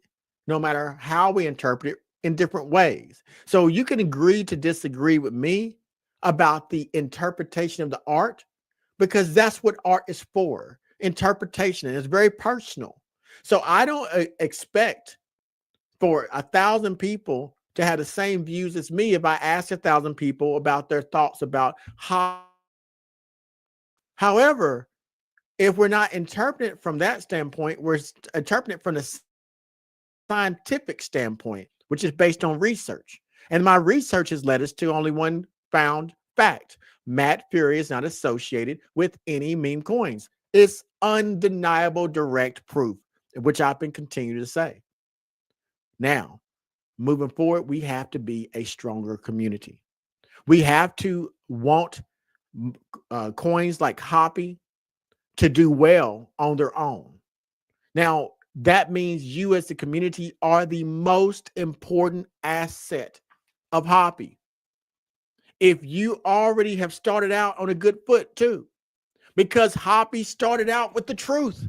no matter how we interpret it, in different ways. So you can agree to disagree with me about the interpretation of the art, because that's what art is for, interpretation. And it's very personal. So I don't expect for 1,000 people to have the same views as me if I ask 1,000 people about their thoughts about how. However, if we're not interpreting it from that standpoint, we're interpreting it from the scientific standpoint, which is based on research. And my research has led us to only one found fact. Matt Furie is not associated with any meme coins. It's undeniable direct proof, which I've been continuing to say. Now, moving forward, we have to be a stronger community. We have to want coins like Hoppy to do well on their own. Now, that means you as the community are the most important asset of Hoppy. If you already have started out on a good foot too, because Hoppy started out with the truth.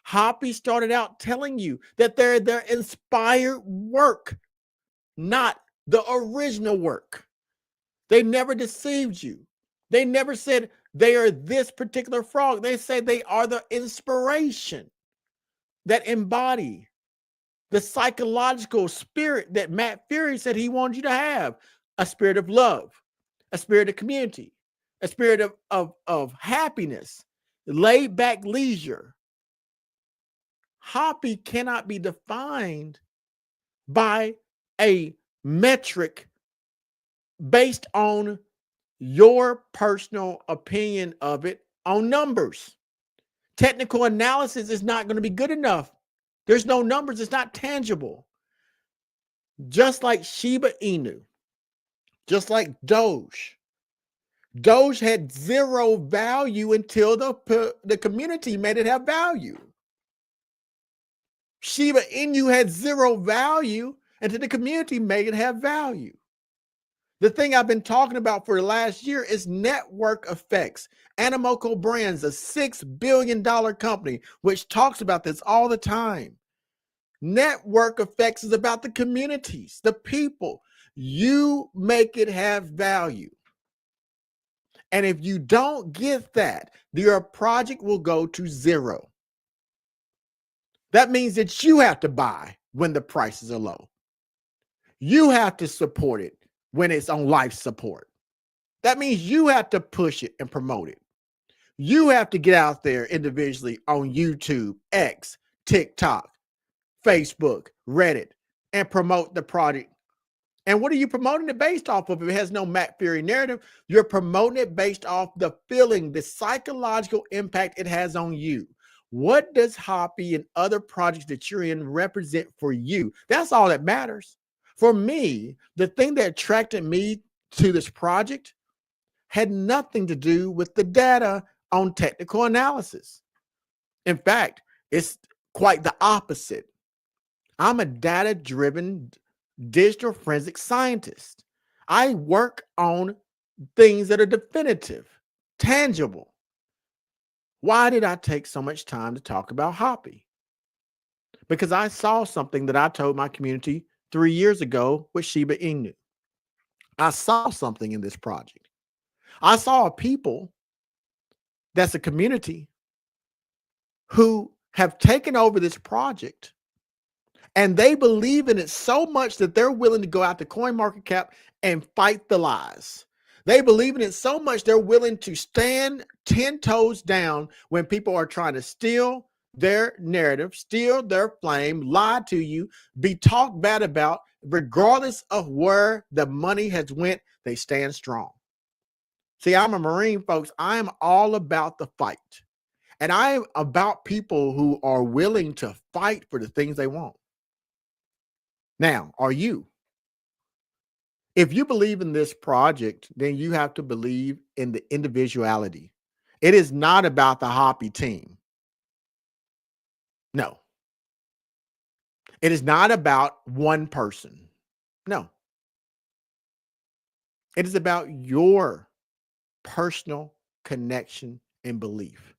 Hoppy started out telling you that they're their inspired work, not the original work. They never deceived you. They never said they are this particular frog. They say they are the inspiration that embody the psychological spirit that Matt Furie said he wanted you to have, a spirit of love, a spirit of community, a spirit of happiness, laid back leisure. Hoppy cannot be defined by a metric based on your personal opinion of it on numbers. Technical analysis is not going to be good enough. There's no numbers. It's not tangible. Just like Shiba Inu, just like Doge. Doge had zero value until the community made it have value. Shiba Inu had zero value until the community made it have value. The thing I've been talking about for the last year is network effects. Animoco Brands, a $6 billion company, which talks about this all the time. Network effects is about the communities, the people. You make it have value. And if you don't get that, your project will go to zero. That means that you have to buy when the prices are low. You have to support it when it's on life support. That means you have to push it and promote it. You have to get out there individually on YouTube, X, TikTok, Facebook, Reddit, and promote the product. And what are you promoting it based off of? If it has no Matt Furie narrative, you're promoting it based off the feeling, the psychological impact it has on you. What does Hoppy and other projects that you're in represent for you? That's all that matters. For me, the thing that attracted me to this project had nothing to do with the data on technical analysis. In fact, it's quite the opposite. I'm a data-driven digital forensic scientist. I work on things that are definitive, tangible. Why did I take so much time to talk about Hoppy? Because I saw something that I told my community 3 years ago with Shiba Inu. I saw something in this project. I saw a people that's a community who have taken over this project, and they believe in it so much that they're willing to go out to CoinMarketCap and fight the lies. They believe in it so much they're willing to stand 10 toes down when people are trying to steal their narrative, steal their flame, lie to you, be talked bad about. Regardless of where the money has went, they stand strong. See, I'm a Marine, folks. I am all about the fight. And I am about people who are willing to fight for the things they want. Now, are you? If you believe in this project, then you have to believe in the individuality. It is not about the Hoppy team. No. It is not about one person. No. It is about your personal connection and belief.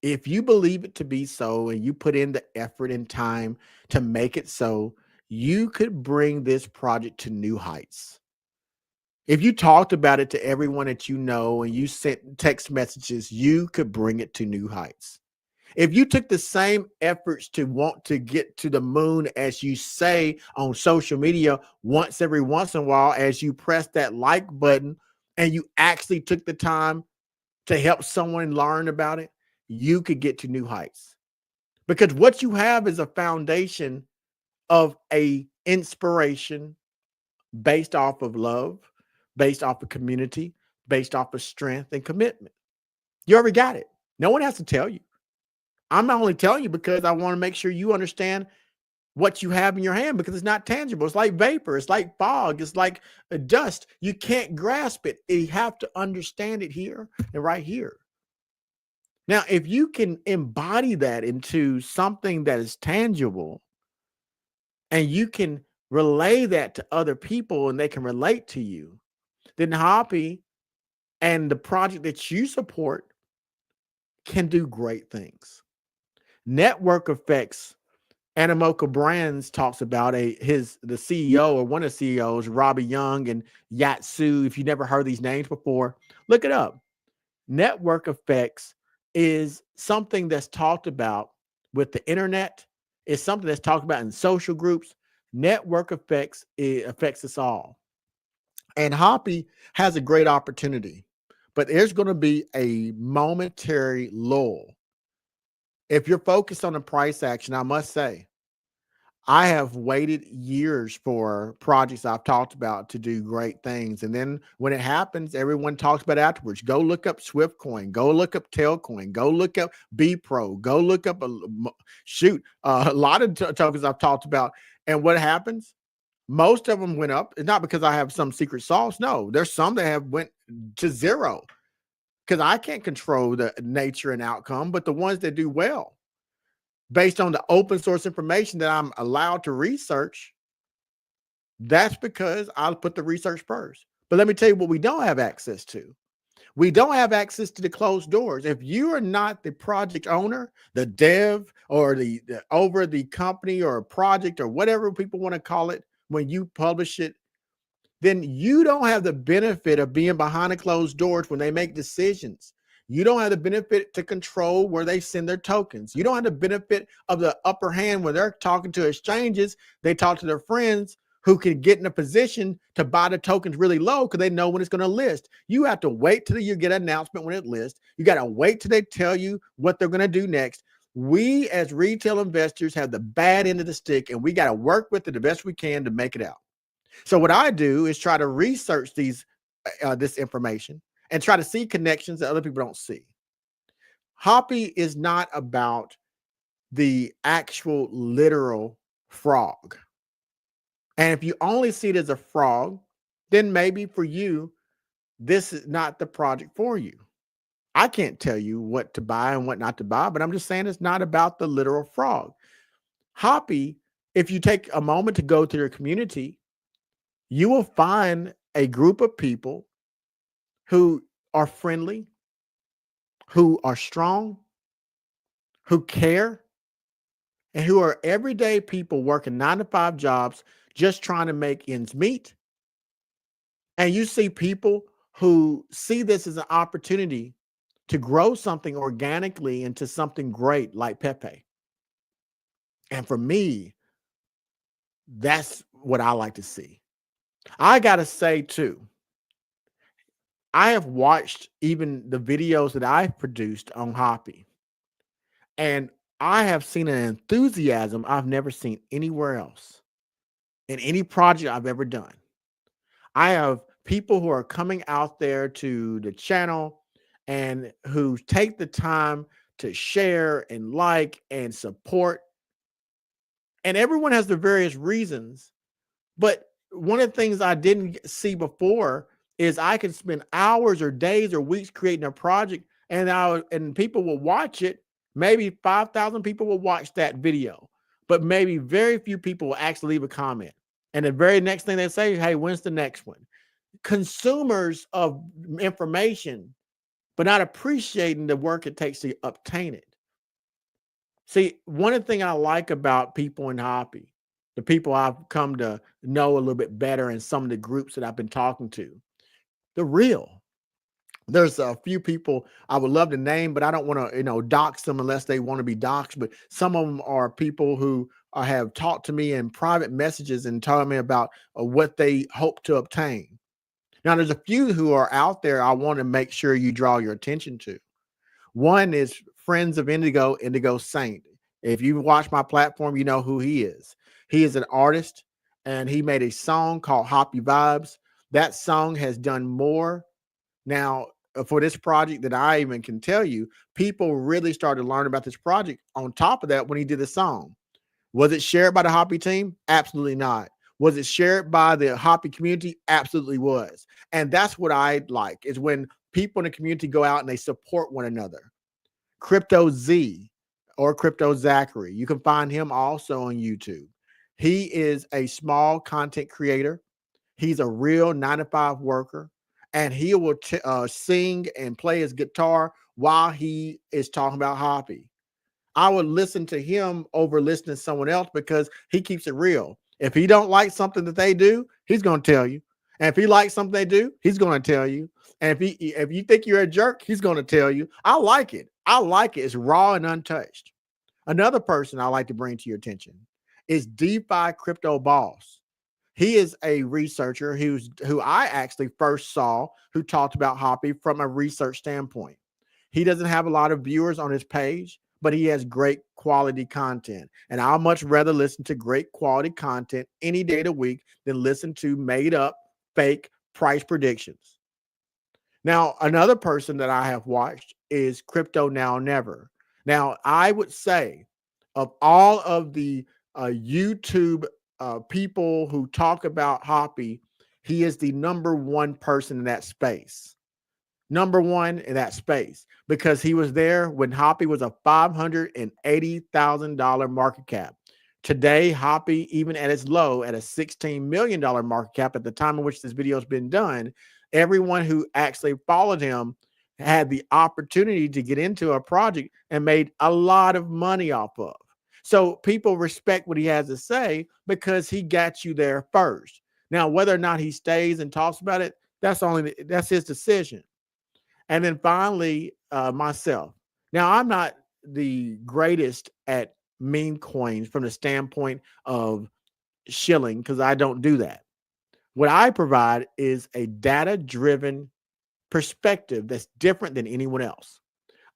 If you believe it to be so and you put in the effort and time to make it so, you could bring this project to new heights. If you talked about it to everyone that you know and you sent text messages, you could bring it to new heights. If you took the same efforts to want to get to the moon as you say on social media once every once in a while, as you press that like button and you actually took the time to help someone learn about it, you could get to new heights. Because what you have is a foundation of a inspiration based off of love, based off of community, based off of strength and commitment. You already got it. No one has to tell you. I'm only telling you because I want to make sure you understand what you have in your hand, because it's not tangible. It's like vapor. It's like fog. It's like a dust. You can't grasp it. You have to understand it here and right here. Now, if you can embody that into something that is tangible, and you can relay that to other people and they can relate to you, then Hoppy and the project that you support can do great things. Network effects. Animoca Brands talks about the CEO or one of the CEOs, Robbie Young and Yatsu. If you never heard these names before, look it up. Network effects is something that's talked about with the internet. It's something that's talked about in social groups. Network effects, it affects us all. And Hoppy has a great opportunity, but there's going to be a momentary lull. If you're focused on the price action, I must say, I have waited years for projects I've talked about to do great things. And then when it happens, everyone talks about it afterwards. Go look up Swiftcoin. Go look up Tailcoin. Go look up BPro. Go look up a lot of tokens I've talked about. And what happens? Most of them went up. It's not because I have some secret sauce. No, there's some that have went to zero because I can't control the nature and outcome, but the ones that do well, based on the open source information that I'm allowed to research, that's because I'll put the research first. But let me tell you what we don't have access to. We don't have access to the closed doors. If you are not the project owner, the dev, or the over the company or project or whatever people want to call it, when you publish it, then you don't have the benefit of being behind the closed doors when they make decisions. You don't have the benefit to control where they send their tokens. You don't have the benefit of the upper hand when they're talking to exchanges. They talk to their friends who can get in a position to buy the tokens really low because they know when it's going to list. You have to wait till you get an announcement when it lists. You got to wait till they tell you what they're going to do next. We as retail investors have the bad end of the stick, and we got to work with it the best we can to make it out. So what I do is try to research this information and try to see connections that other people don't see. Hoppy is not about the actual literal frog. And if you only see it as a frog, then maybe for you, this is not the project for you. I can't tell you what to buy and what not to buy, but I'm just saying it's not about the literal frog. Hoppy, if you take a moment to go to your community, you will find a group of people who are friendly, who are strong, who care, and who are everyday people working 9-to-5 jobs just trying to make ends meet. And you see people who see this as an opportunity to grow something organically into something great like Pepe. And for me, that's what I like to see. I got to say too, I have watched even the videos that I've produced on Hoppy, and I have seen an enthusiasm I've never seen anywhere else in any project I've ever done. I have people who are coming out there to the channel and who take the time to share and like and support. And everyone has their various reasons. But one of the things I didn't see before is I could spend hours or days or weeks creating a project, and people will watch it. Maybe 5,000 people will watch that video, but maybe very few people will actually leave a comment. And the very next thing they say, hey, when's the next one? Consumers of information, but not appreciating the work it takes to obtain it. See, one of the things I like about people in Hoppy, the people I've come to know a little bit better in some of the groups that I've been talking to, they're real. There's a few people I would love to name, but I don't want to, dox them unless they want to be doxed. But some of them are people who have talked to me in private messages and told me about what they hope to obtain. Now, there's a few who are out there I want to make sure you draw your attention to. One is Friends of Indigo Saint. If you watch my platform, you know who he is. He is an artist, and he made a song called Hoppy Vibes. That song has done more now for this project that I even can tell you. People really started learning about this project on top of that when he did the song. Was it shared by the Hoppy team? Absolutely not. Was it shared by the Hoppy community? Absolutely was. And that's what I like, is when people in the community go out and they support one another. Crypto Z or Crypto Zachary, you can find him also on YouTube. He is a small content creator. He's a real 9-to-5 worker, and he will sing and play his guitar while he is talking about Hoppy. I would listen to him over listening to someone else because he keeps it real. If he don't like something that they do, he's going to tell you. And if he likes something they do, he's going to tell you. And if you think you're a jerk, he's going to tell you. I like it. I like it. It's raw and untouched. Another person I like to bring to your attention is DeFi Crypto Boss. He is a researcher who I actually first saw who talked about Hoppy from a research standpoint. He doesn't have a lot of viewers on his page, but he has great quality content. And I'll much rather listen to great quality content any day of the week than listen to made up fake price predictions. Now, another person that I have watched is Crypto Now Never. Now, I would say of all of the YouTube people who talk about Hoppy, he is the number one person in that space. Number one in that space, because he was there when Hoppy was a $580,000 market cap. Today, Hoppy, even at its low, at a $16 million market cap at the time in which this video has been done, everyone who actually followed him had the opportunity to get into a project and made a lot of money off of. So people respect what he has to say because he got you there first. Now, whether or not he stays and talks about it, that's his decision. And then finally, myself. Now, I'm not the greatest at meme coins from the standpoint of shilling because I don't do that. What I provide is a data driven perspective that's different than anyone else.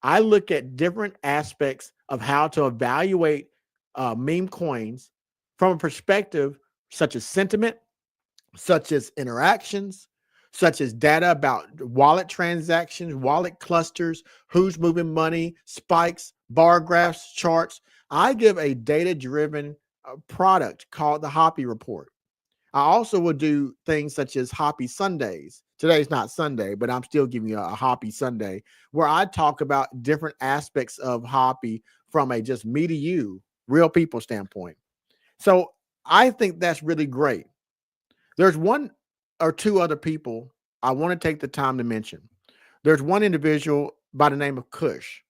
I look at different aspects of how to evaluate meme coins from a perspective such as sentiment, such as interactions, such as data about wallet transactions, wallet clusters, who's moving money, spikes, bar graphs, charts. I give a data driven product called the Hoppy Report. I also will do things such as Hoppy Sundays. Today's not Sunday, but I'm still giving you a Hoppy Sunday where I talk about different aspects of Hoppy from a just me to you, real people standpoint. So I think that's really great. There's one or two other people I want to take the time to mention. There's one individual by the name of Kush.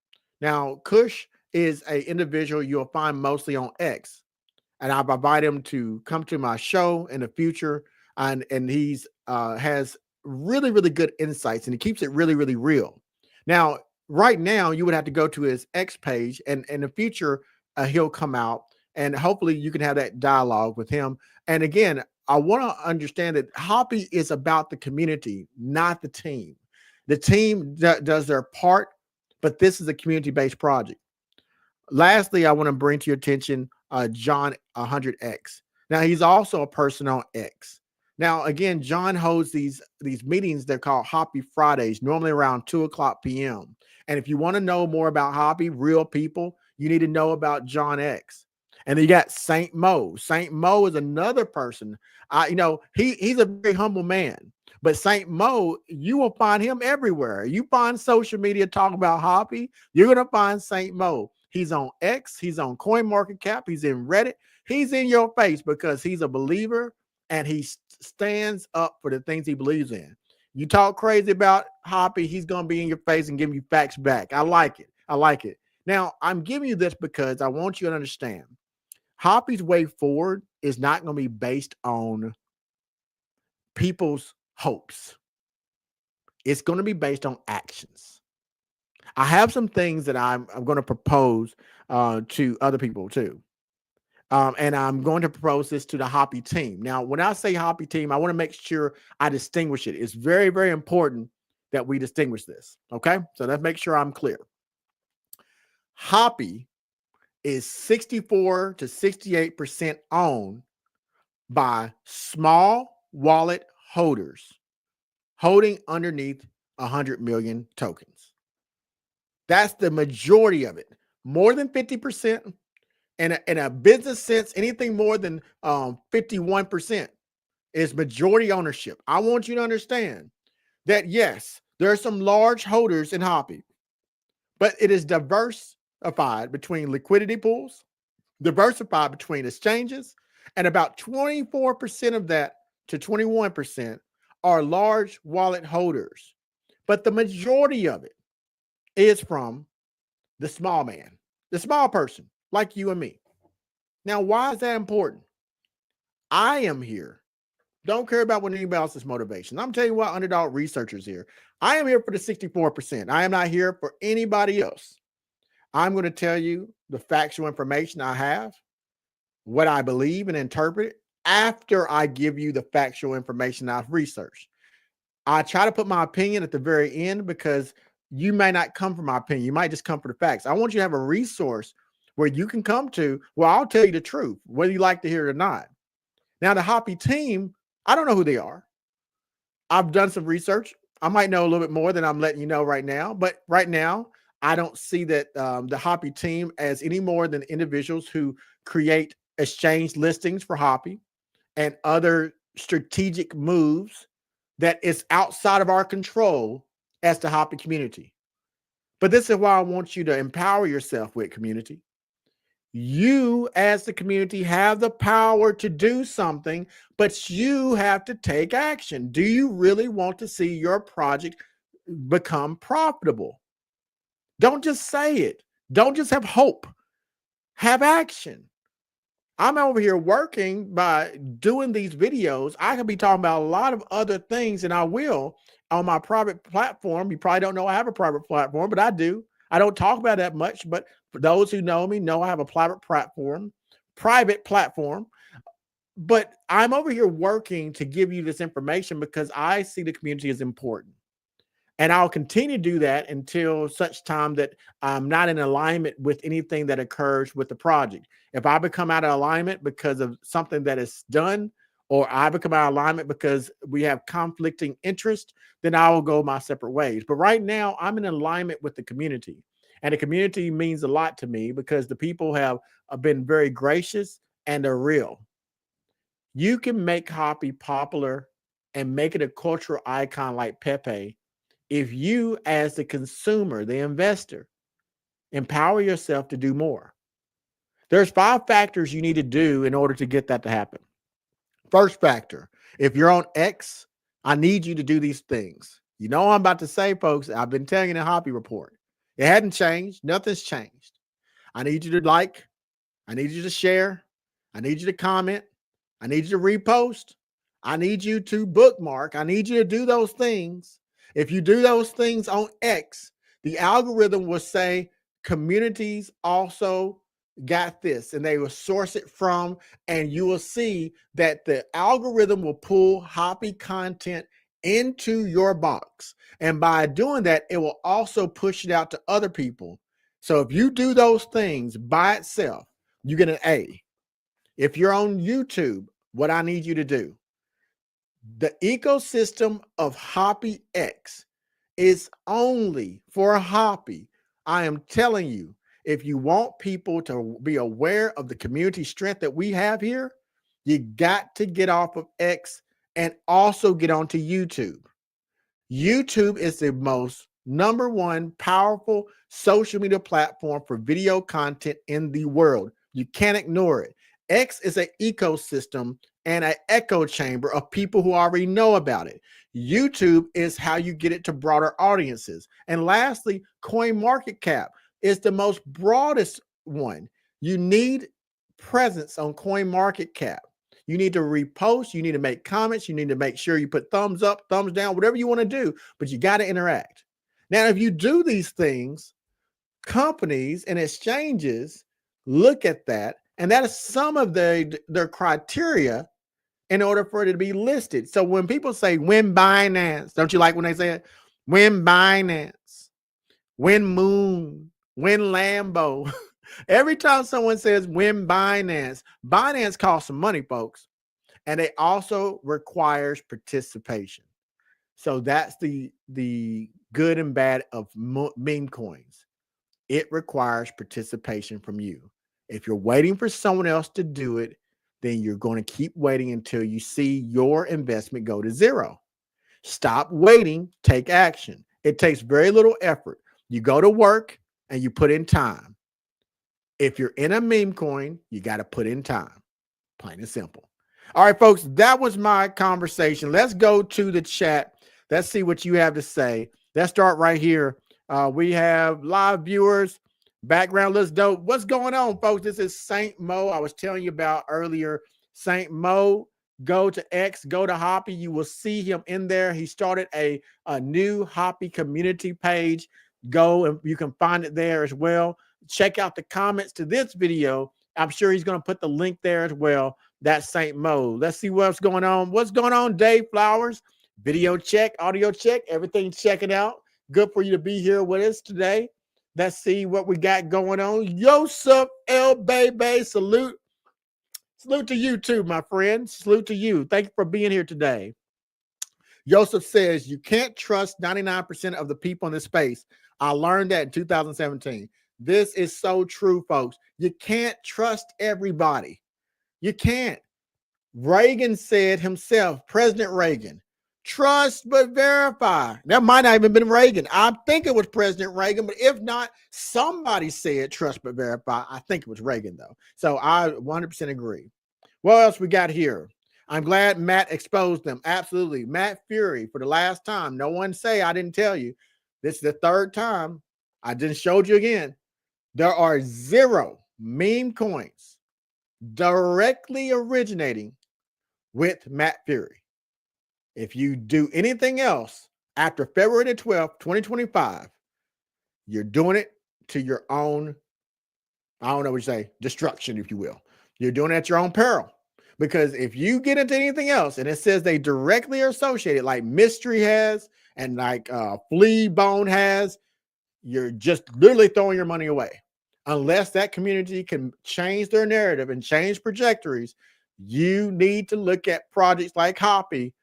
Now, Kush is an individual you'll find mostly on X, and I've invited him to come to my show in the future. And he's has really good insights, and he keeps it really real. Now, right now, you would have to go to his X page, and in the future, he'll come out, and hopefully, you can have that dialogue with him. And again, I want to understand that Hoppy is about the community, not the team. The team does their part, but this is a community-based project. Lastly, I want to bring to your attention John 100X. Now, he's also a person on X. Now, again, John holds these meetings. They're called Hoppy Fridays, normally around 2:00 p.m. And if you want to know more about Hoppy, real people, you need to know about John X. And then you got Saint Mo. Saint Mo is another person. He's a very humble man. But Saint Mo, you will find him everywhere. You find social media talking about Hoppy, you're going to find Saint Mo. He's on X. He's on CoinMarketCap. He's in Reddit. He's in your face because he's a believer and he stands up for the things he believes in. You talk crazy about Hoppy, he's going to be in your face and give you facts back. I like it. I like it. Now, I'm giving you this because I want you to understand Hoppy's way forward is not going to be based on people's hopes. It's going to be based on actions. I have some things that I'm going to propose to other people too. And I'm going to propose this to the Hoppy team. Now, when I say Hoppy team, I want to make sure I distinguish it. It's very important that we distinguish this. Okay. So let's make sure I'm clear. Hoppy is 64 to 68% owned by small wallet holders holding underneath 100 million tokens. That's the majority of it. More than 50%. And in a business sense, anything more than 51% is majority ownership. I want you to understand that, yes, there are some large holders in Hoppy, but it is diversified between liquidity pools, diversified between exchanges, and about 24% of that to 21% are large wallet holders. But the majority of it is from the small man, the small person like you and me. Now, why is that important? I am here. Don't care about what anybody else's motivation. I'm telling you what, Underdog researchers here. I am here for the 64%. I am not here for anybody else. I'm going to tell you the factual information I have, what I believe and interpret after I give you the factual information I've researched. I try to put my opinion at the very end because you may not come for my opinion. You might just come for the facts. I want you to have a resource where you can come to, well, I'll tell you the truth, whether you like to hear it or not. Now, the Hoppy team, I don't know who they are. I've done some research. I might know a little bit more than I'm letting you know right now. But right now, I don't see that the Hoppy team as any more than individuals who create exchange listings for Hoppy and other strategic moves that is outside of our control as the Hoppy community. But this is why I want you to empower yourself with community. You, as the community, have the power to do something, but you have to take action. Do you really want to see your project become profitable? Don't just say it. Don't just have hope. Have action. I'm over here working by doing these videos. I could be talking about a lot of other things, and I will. On my private platform, you probably don't know I have a private platform, but I do. I don't talk about that much, but for those who know me, know I have a private platform. But I'm over here working to give you this information because I see the community as important. And I'll continue to do that until such time that I'm not in alignment with anything that occurs with the project. If I become out of alignment because of something that is done, or I become out of alignment because we have conflicting interest, then I will go my separate ways. But right now, I'm in alignment with the community. And the community means a lot to me because the people have been very gracious and they're real. You can make Hoppy popular and make it a cultural icon like Pepe if you, as the consumer, the investor, empower yourself to do more. There's 5 factors you need to do in order to get that to happen. First factor, if you're on X, I need you to do these things. You know what I'm about to say, folks. I've been telling you in the Hoppy Report. It hadn't changed. Nothing's changed. I need you to like. I need you to share. I need you to comment. I need you to repost. I need you to bookmark. I need you to do those things. If you do those things on X, the algorithm will say communities also got this, and they will source it from, and you will see that the algorithm will pull Hoppy content into your box. And by doing that, it will also push it out to other people. So if you do those things by itself, you get an A. If you're on YouTube, what I need you to do, the ecosystem of Hoppy X is only for Hoppy. I am telling you, if you want people to be aware of the community strength that we have here, you got to get off of X and also get onto YouTube. YouTube is the most number one powerful social media platform for video content in the world. You can't ignore it. X is an ecosystem and an echo chamber of people who already know about it. YouTube is how you get it to broader audiences. And lastly, CoinMarketCap is the most broadest one. You need presence on CoinMarketCap. You need to repost, you need to make comments, you need to make sure you put thumbs up, thumbs down, whatever you want to do, but you got to interact. Now, if you do these things, companies and exchanges look at that, and that is some of their criteria in order for it to be listed. So when people say win Binance, don't you like when they say it? Win Binance, win Moon, win Lambo. Every time someone says win Binance, Binance costs some money, folks. And it also requires participation. So that's the good and bad of meme coins. It requires participation from you. If you're waiting for someone else to do it, then you're going to keep waiting until you see your investment go to zero. Stop waiting, take action. It takes very little effort. You go to work and you put in time. If you're in a meme coin, you got to put in time. Plain and simple. All right, folks, that was my conversation. Let's go to the chat. Let's see what you have to say. Let's start right here. We have live viewers. Background looks dope. What's going on, folks? This is Saint Mo. I was telling you about earlier. Saint Mo, go to X, go to Hoppy. You will see him in there. He started a new Hoppy community page. Go and you can find it there as well. Check out the comments to this video. I'm sure he's going to put the link there as well. That's Saint Mo. Let's see what's going on. What's going on, Dave Flowers? Video check, audio check, everything checking out. Good for you to be here with us today. Let's see what we got going on. Yosef El Bebe, salute. Salute to you too, my friend. Salute to you. Thank you for being here today. Yosef says, you can't trust 99% of the people in this space. I learned that in 2017. This is so true, folks. You can't trust everybody. You can't. Reagan said himself, President Reagan, trust but verify. That might not even been Reagan. I think it was President Reagan, but if not, somebody said trust but verify. I think it was Reagan, though. So I 100% agree. What else we got here? I'm glad Matt exposed them. Absolutely. Matt Furie, for the last time. No one say I didn't tell you. This is the third time. I just showed you again. There are 0 meme coins directly originating with Matt Furie. If you do anything else, After February the 12th, 2025, you're doing it to your own, I don't know what you say, destruction, if you will. You're doing it at your own peril. Because if you get into anything else and it says they directly are associated, like Mystery has and like Flea Bone has, you're just literally throwing your money away. Unless that community can change their narrative and change trajectories, you need to look at projects like Hoppy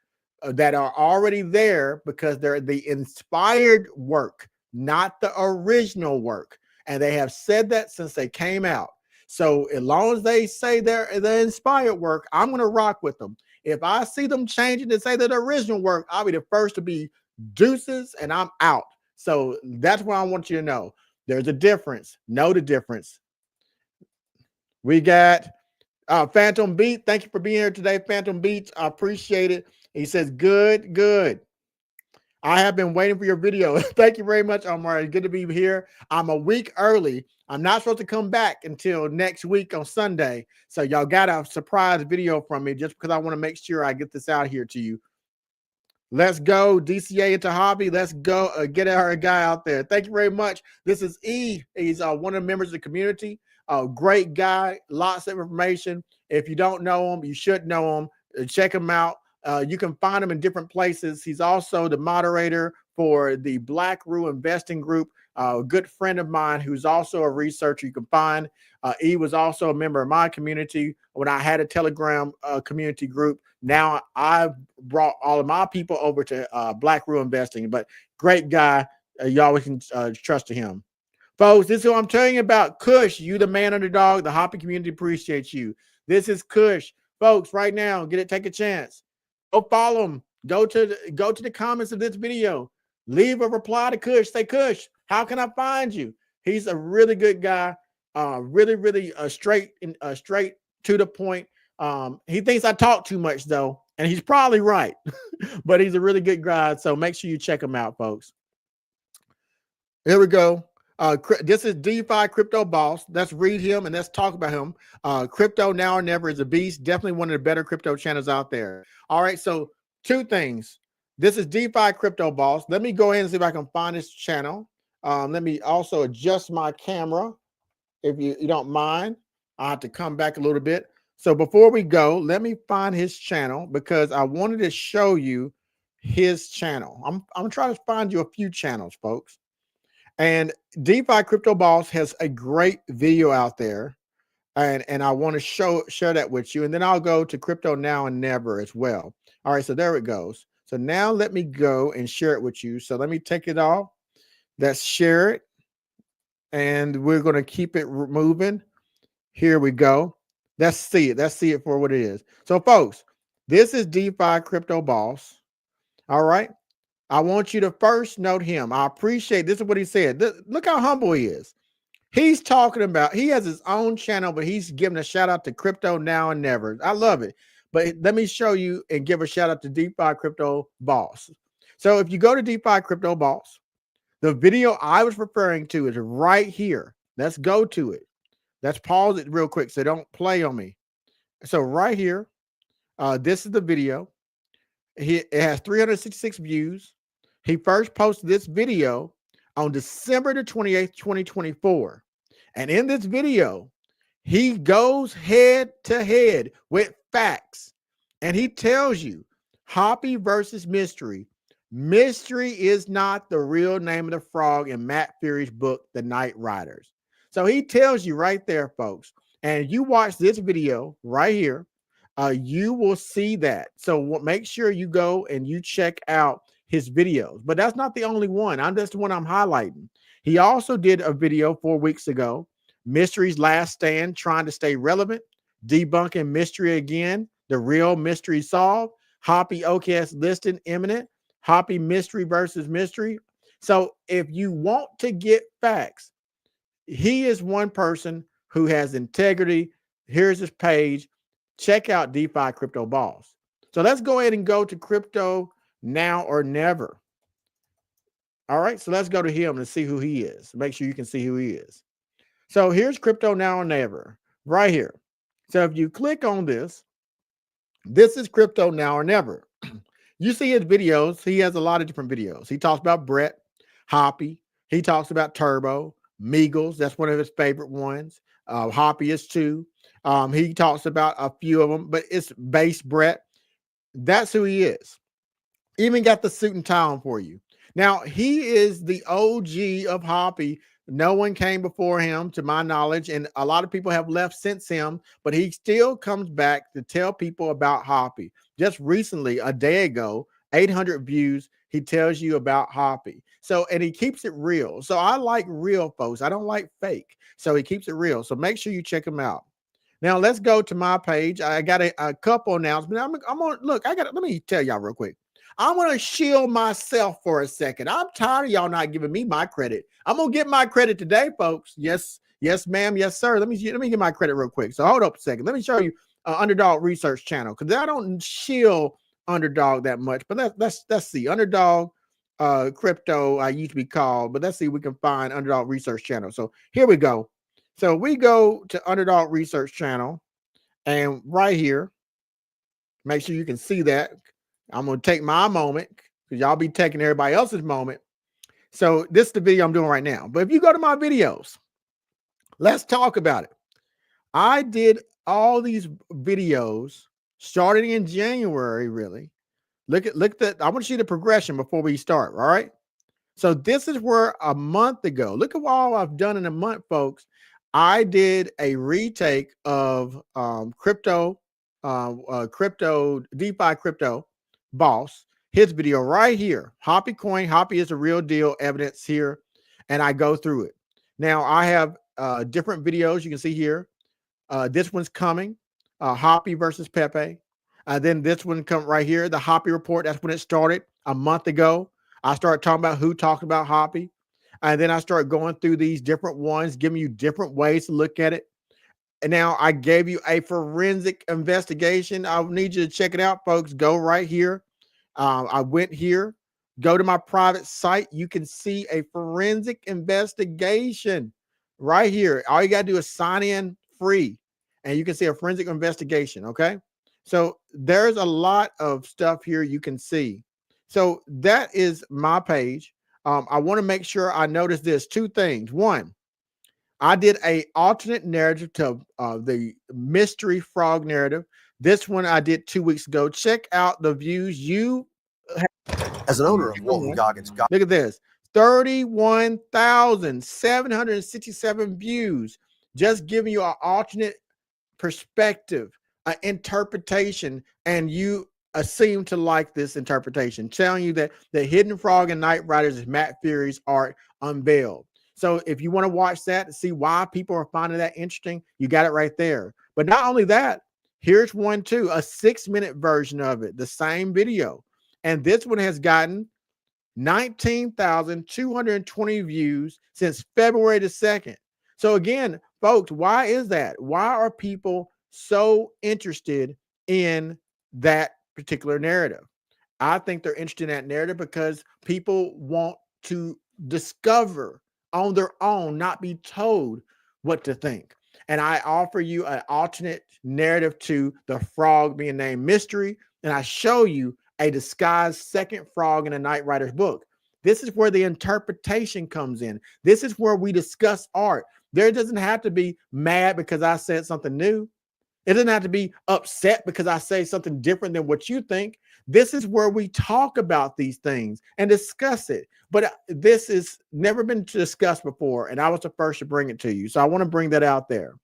that are already there because they're the inspired work, not the original work. And they have said that since they came out. So as long as they say they're the inspired work, I'm going to rock with them. If I see them changing to say that the original work, I'll be the first to be deuces and I'm out. So that's what I want you to know. There's a difference. Know the difference. We got Phantom Beat. Thank you for being here today, Phantom Beats. I appreciate it. He says, good, good. I have been waiting for your video. Thank you very much, Omar. Good to be here. I'm a week early. I'm not supposed to come back until next week on Sunday. So y'all got a surprise video from me just because I want to make sure I get this out here to you. Let's go, DCA into Hobby. Let's go get our guy out there. Thank you very much. This is E. He's one of the members of the community. Great guy, lots of information. If you don't know him, you should know him. Check him out. You can find him in different places. He's also the moderator for the Black Rue Investing Group. A good friend of mine who's also a researcher you can find. E was also a member of my community when I had a Telegram community group. Now I've brought all of my people over to Black Rue Investing, but great guy. You always can trust to him. Folks, this is what I'm telling you about. Kush, you the man underdog. The Hoppy community appreciates you. This is Kush. Folks, right now, take a chance. Go follow him. Go to the comments of this video. Leave a reply to Kush. Say, Kush, how can I find you? He's a really good guy. Really straight to the point. He thinks I talk too much though, and he's probably right. But he's a really good guy. So make sure you check him out, folks. Here we go. This is DeFi Crypto Boss. Let's read him and let's talk about him. Crypto Now or Never is a beast. Definitely one of the better crypto channels out there. All right, so two things. This is DeFi Crypto Boss. Let me go ahead and see if I can find this channel. Let me also adjust my camera, if you don't mind. I have to come back a little bit. So before we go, let me find his channel because I wanted to show you his channel. I'm trying to find you a few channels, folks. And DeFi Crypto Boss has a great video out there, and I want to share that with you. And then I'll go to Crypto Now and Never as well. All right, so there it goes. So now let me go and share it with you. So let me take it off. Let's share it, and we're going to keep it moving. Here we go. Let's see it. Let's see it for what it is. So, folks, this is DeFi Crypto Boss. All right. I want you to first note him. I appreciate this is what he said. Look how humble he is. He's talking about, he has his own channel, but he's giving a shout out to Crypto Now and Never. I love it. But let me show you and give a shout out to DeFi Crypto Boss. So if you go to DeFi Crypto Boss, the video I was referring to is right here. Let's go to it. Let's pause it real quick so don't play on me. So right here, this is the video. It has 366 views. He first posted this video on December the 28th, 2024. And in this video, he goes head to head with facts. And he tells you Hoppy versus Mystery. Mystery is not the real name of the frog in Matt Furie's book, The Night Riders. So he tells you right there, folks. And you watch this video right here. You will see that. So make sure you go and you check out his videos. But that's not the only one. That's the one I'm highlighting. He also did a video 4 weeks ago, Mystery's Last Stand, trying to stay relevant, debunking Mystery again, the real mystery solved, Hoppy OKS listing imminent, Hoppy Mystery versus Mystery. So if you want to get facts, he is one person who has integrity. Here's his page. Check out DeFi Crypto Boss. So let's go ahead and go to Crypto Now or Never. All right, so let's go to him and see who he is. Make sure you can see who he is. So here's Crypto Now or Never right here. So if you click on this, this is Crypto Now or Never. You see his videos. He has a lot of different videos. He talks about Brett, Hoppy. He talks about Turbo, Meagles. That's one of his favorite ones. Hoppy is too. He talks about a few of them, but it's base Brett. That's who he is. Even got the suit and tie on for you. Now, he is the OG of Hoppy. No one came before him, to my knowledge, and a lot of people have left since him, but he still comes back to tell people about Hoppy. Just recently, a day ago, 800 views, he tells you about Hoppy. So, and he keeps it real. So I like real folks. I don't like fake. So he keeps it real. So make sure you check him out. Now let's go to my page. I got a couple announcements. I'm gonna look. Let me tell y'all real quick. I'm gonna shield myself for a second. I'm tired of y'all not giving me my credit. I'm gonna get my credit today, folks. Yes, yes, ma'am, yes, sir. Let me get my credit real quick. So hold up a second. Let me show you Underdog Research Channel, because I don't shield Underdog that much. But let's see. Underdog Crypto, I used to be called, but let's see if we can find Underdog Research Channel. So here we go. So we go to Underdog Research Channel, and right here, make sure you can see that. I'm going to take my moment because y'all be taking everybody else's moment. So this is the video I'm doing right now. But if you go to my videos, let's talk about it. I did all these videos starting in January, really. Look at that. I want to see the progression before we start. All right. So this is where a month ago, look at what all I've done in a month, folks. I did a retake of crypto DeFi crypto boss, his video right here. Hoppy coin, Hoppy is a real deal, evidence here, and I go through it. Now I have different videos you can see here. This one's coming, Hoppy versus Pepe. Then this one come right here, the Hoppy report. That's when it started a month ago. I started talking about who talked about Hoppy. And then I started going through these different ones, giving you different ways to look at it. And now I gave you a forensic investigation. I need you to check it out, folks. Go right here. I went here. Go to my private site. You can see a forensic investigation right here. All you got to do is sign in free, and you can see a forensic investigation. Okay. So there's a lot of stuff here you can see. So that is my page. I want to make sure I notice this two things. One, I did a alternate narrative to the mystery frog narrative. This one I did 2 weeks ago. Check out the views you as an owner of Walton Goggins. Look at this. 31,767 views. Just giving you an alternate perspective, an interpretation, and you seem to like this interpretation, telling you that the Hidden Frog and Night Riders is Matt Furie's art unveiled. So if you want to watch that to see why people are finding that interesting, you got it right there. But not only that, here's one too, a 6-minute version of it, the same video. And this one has gotten 19,220 views since February the 2nd. So again, folks, why is that? Why are people so interested in that particular narrative? I think they're interested in that narrative because people want to discover on their own, not be told what to think. And I offer you an alternate narrative to the frog being named Mystery, and I show you a disguised second frog in a Night Rider's book. This is where the interpretation comes in. This is where we discuss art. There doesn't have to be mad because I said something new. It doesn't have to be upset because I say something different than what you think. This is where we talk about these things and discuss it. But this has never been discussed before, and I was the first to bring it to you. So I want to bring that out there.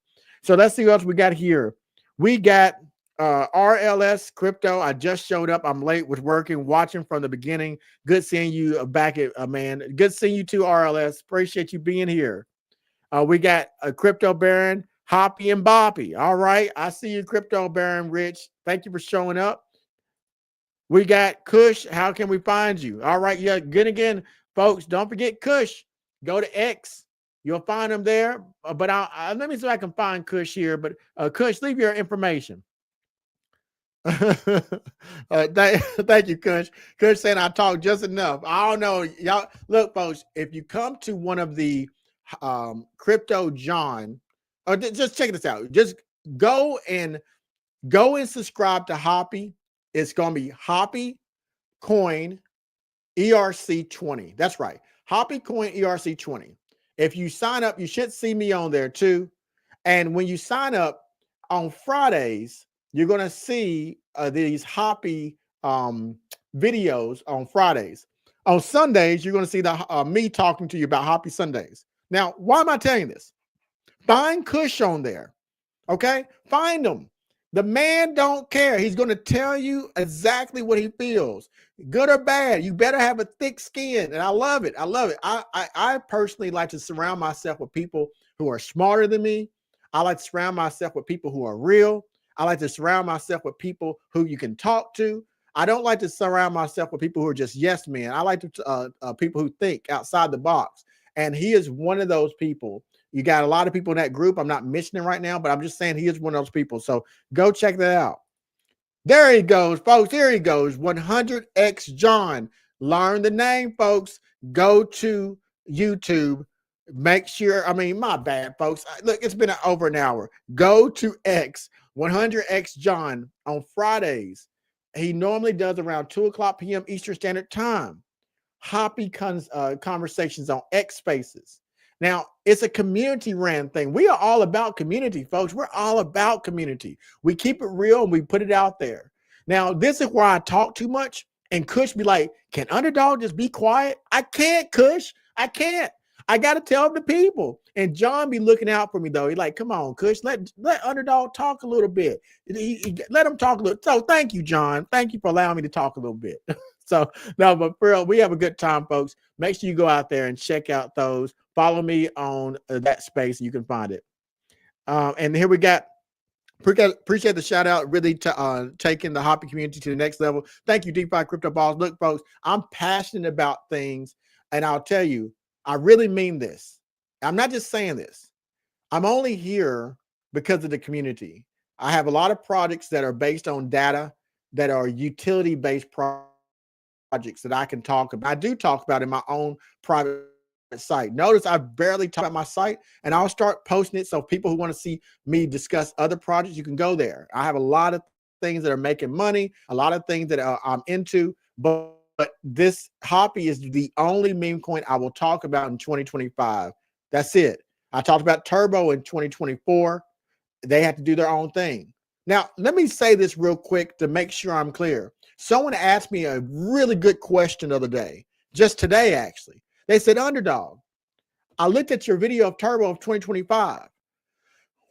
So let's see what else we got here. We got RLS Crypto. I just showed up. I'm late, was working, watching from the beginning. Good seeing you back at man. Good seeing you too, RLS. Appreciate you being here. We got a Crypto Baron, Hoppy and Boppy. All right. I see you, Crypto Baron Rich. Thank you for showing up. We got Kush. How can we find you? All right. Yeah. Good again, folks. Don't forget Kush. Go to X. You'll find him there. But let me see if I can find Kush here. But Kush, leave your information. Thank you, Kush. Kush saying I talk just enough. I don't know. Y'all look, folks, if you come to one of the Crypto John, or just check this out. Just go and subscribe to Hoppy. It's gonna be Hoppy Coin ERC20. That's right. Hoppy Coin ERC20. If you sign up, you should see me on there too. And when you sign up on Fridays, you're going to see these Hoppy videos on Fridays. On Sundays, you're going to see the me talking to you about Hoppy Sundays. Now, why am I telling you this? Find Kush on there. Okay? Find him. The man don't care. He's going to tell you exactly what he feels, good or bad. You better have a thick skin. And I love it. I love it. I personally like to surround myself with people who are smarter than me. I like to surround myself with people who are real. I like to surround myself with people who you can talk to. I don't like to surround myself with people who are just yes men. I like to people who think outside the box. And he is one of those people. You got a lot of people in that group. I'm not mentioning right now, but I'm just saying he is one of those people. So go check that out. There he goes, folks. Here he goes. 100X John. Learn the name, folks. Go to YouTube. Make sure, my bad, folks. Look, it's been over an hour. Go to X, 100X John on Fridays. He normally does around 2:00 p.m. Eastern Standard Time. Hoppy conversations on X Spaces. Now, it's a community ran thing. We are all about community, folks. We're all about community. We keep it real and we put it out there. Now, this is where I talk too much and Kush be like, can Underdog just be quiet? I can't, Kush. I can't. I got to tell the people. And John be looking out for me, though. He's like, come on, Kush, let Underdog talk a little bit. Let him talk a little. So thank you, John. Thank you for allowing me to talk a little bit. So, no, but for real, we have a good time, folks. Make sure you go out there and check out those. Follow me on that space. You can find it. And here we got, appreciate the shout out, really taking the Hoppy community to the next level. Thank you, DeFi Crypto Balls. Look, folks, I'm passionate about things. And I'll tell you, I really mean this. I'm not just saying this. I'm only here because of the community. I have a lot of projects that are based on data, that are utility-based projects that I can talk about. I do talk about in my own private site. Notice I barely talk about my site, and I'll start posting it so people who want to see me discuss other projects, you can go there. I have a lot of things that are making money, a lot of things that I'm into, but this Hoppy is the only meme coin I will talk about in 2025. That's it. I talked about Turbo in 2024. They had to do their own thing. Now, let me say this real quick to make sure I'm clear. Someone asked me a really good question the other day, just today, actually. They said, Underdog, I looked at your video of Turbo of 2025.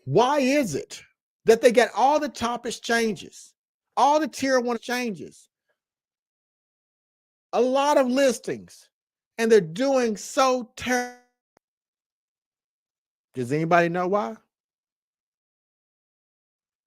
Why is it that they got all the top exchanges, all the tier 1 exchanges, a lot of listings, and they're doing so terrible? Does anybody know why?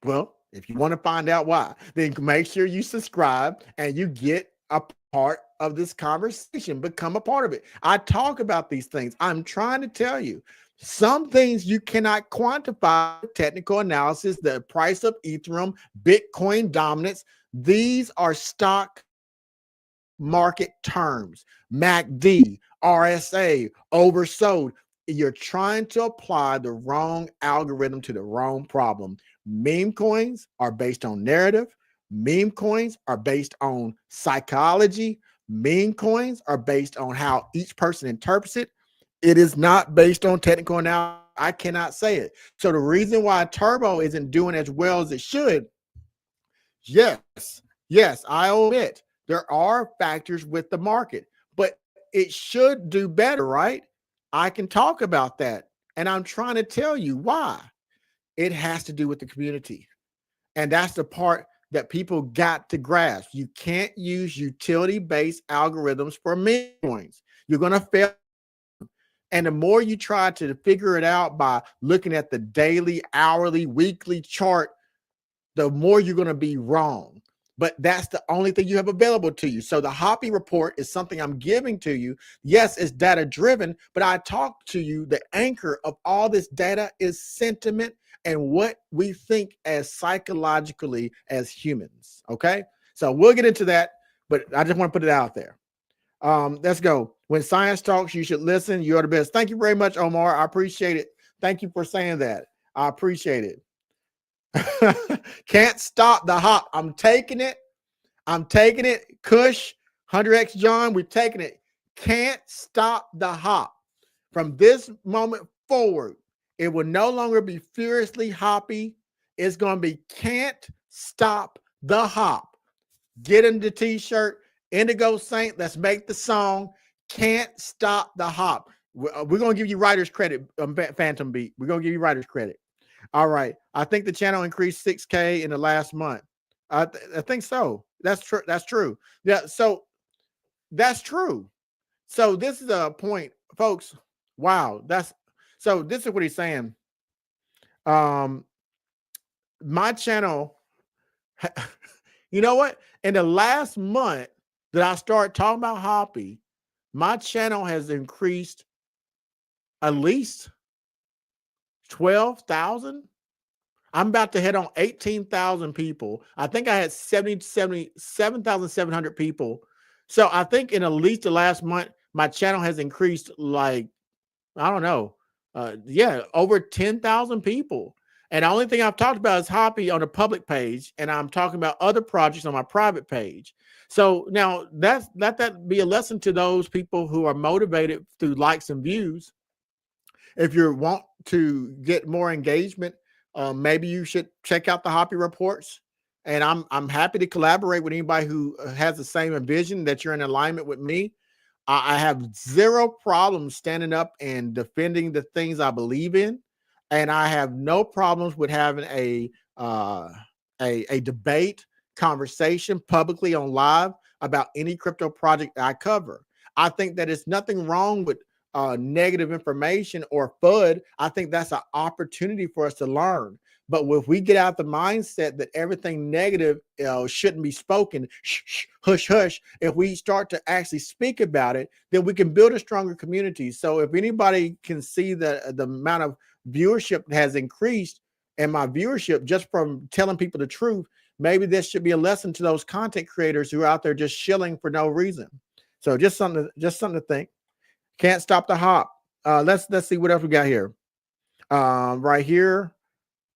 Well, if you want to find out why, then make sure you subscribe and you get a part of this conversation. Become a part of it. I talk about these things. I'm trying to tell you some things you cannot quantify with technical analysis, the price of Ethereum, Bitcoin dominance. These are stock market terms, MACD, RSA, oversold. You're trying to apply the wrong algorithm to the wrong problem. Meme coins are based on narrative. Meme coins are based on psychology. Meme coins are based on how each person interprets it. It is not based on technical analysis. I cannot say it. So the reason why Turbo isn't doing as well as it should, yes, I admit there are factors with the market, but it should do better, right? I can talk about that. And I'm trying to tell you why. It has to do with the community. And that's the part that people got to grasp. You can't use utility-based algorithms for meme coins. You're going to fail. And the more you try to figure it out by looking at the daily, hourly, weekly chart, the more you're going to be wrong. But that's the only thing you have available to you. So the Hoppy report is something I'm giving to you. Yes, it's data driven, but I talk to you. The anchor of all this data is sentiment and what we think as psychologically as humans. Okay. So we'll get into that, but I just want to put it out there. Let's go. When science talks, you should listen. You're the best. Thank you very much, Omar. I appreciate it. Thank you for saying that. I appreciate it. Can't stop the hop. I'm taking it. Kush, 100X John, we're taking it. Can't stop the hop. From this moment forward, it will no longer be furiously hoppy. It's going to be can't stop the hop. Get in the t-shirt, Indigo Saint, let's make the song, Can't Stop the Hop. We're going to give you writer's credit, Phantom Beat. We're going to give you writer's credit. All right. I think the channel increased 6K in the last month. I think so. That's true. That's true. Yeah. So that's true. So this is a point, folks. Wow. So this is what he's saying. My channel, you know what? In the last month that I started talking about Hoppy, my channel has increased at least 12,000. I'm about to head on 18,000 people. I think I had 7,700 people. So I think in at least the last month, my channel has increased like, I don't know. Over 10,000 people. And the only thing I've talked about is Hoppy on the public page, and I'm talking about other projects on my private page. So now let that be a lesson to those people who are motivated through likes and views. If you want to get more engagement, maybe you should check out the Hoppy reports. And I'm happy to collaborate with anybody who has the same vision that you're in alignment with me. I have zero problems standing up and defending the things I believe in. And I have no problems with having a debate conversation publicly on live about any crypto project I cover. I think that it's nothing wrong with negative information or FUD. I think that's an opportunity for us to learn. But if we get out the mindset that everything negative shouldn't be spoken, hush, hush, if we start to actually speak about it, then we can build a stronger community. So if anybody can see that the amount of viewership has increased and my viewership just from telling people the truth, maybe this should be a lesson to those content creators who are out there just shilling for no reason. So just something to think. Can't stop the hop. Let's see what else we got here. Right here.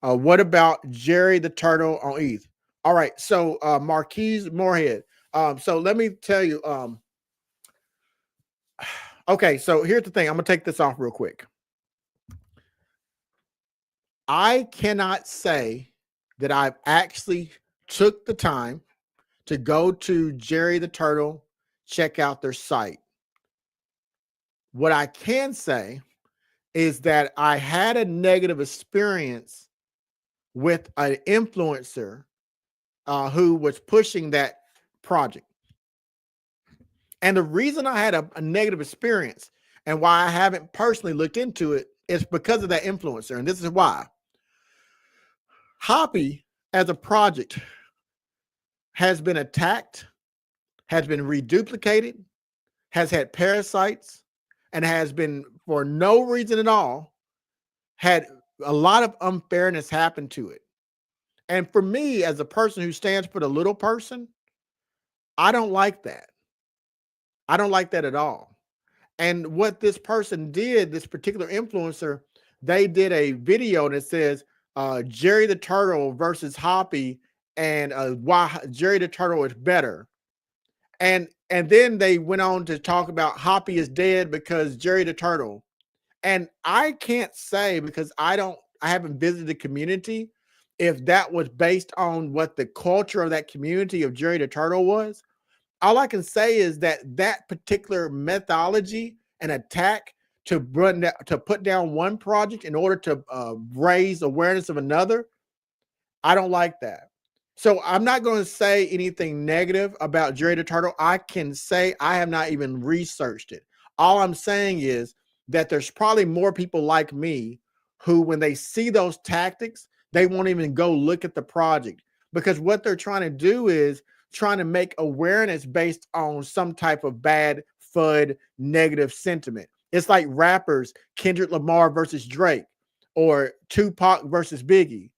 What about Jerry the Turtle on ETH? All right. So Marquise Moorhead. So let me tell you. Okay. So here's the thing. I'm gonna take this off real quick. I cannot say that I've actually took the time to go to Jerry the Turtle, check out their site. What I can say is that I had a negative experience with an influencer who was pushing that project. And the reason I had a negative experience and why I haven't personally looked into it is because of that influencer. And this is why. Hoppy as a project has been attacked, has been reduplicated, has had parasites, and has been, for no reason at all, had a lot of unfairness happen to it. And for me, as a person who stands for the little person, I don't like that. I don't like that at all. And what this person did, this particular influencer, they did a video that says Jerry the Turtle versus Hoppy, and why Jerry the Turtle is better. And then they went on to talk about Hoppy is dead because Jerry the Turtle. And I can't say, because I haven't visited the community, if that was based on what the culture of that community of Jerry the Turtle was. All I can say is that particular methodology and attack to put down one project in order to raise awareness of another, I don't like that. So I'm not going to say anything negative about Jerry the Turtle. I can say I have not even researched it. All I'm saying is that there's probably more people like me who, when they see those tactics, they won't even go look at the project, because what they're trying to do is trying to make awareness based on some type of bad FUD negative sentiment. It's like rappers, Kendrick Lamar versus Drake, or Tupac versus Biggie.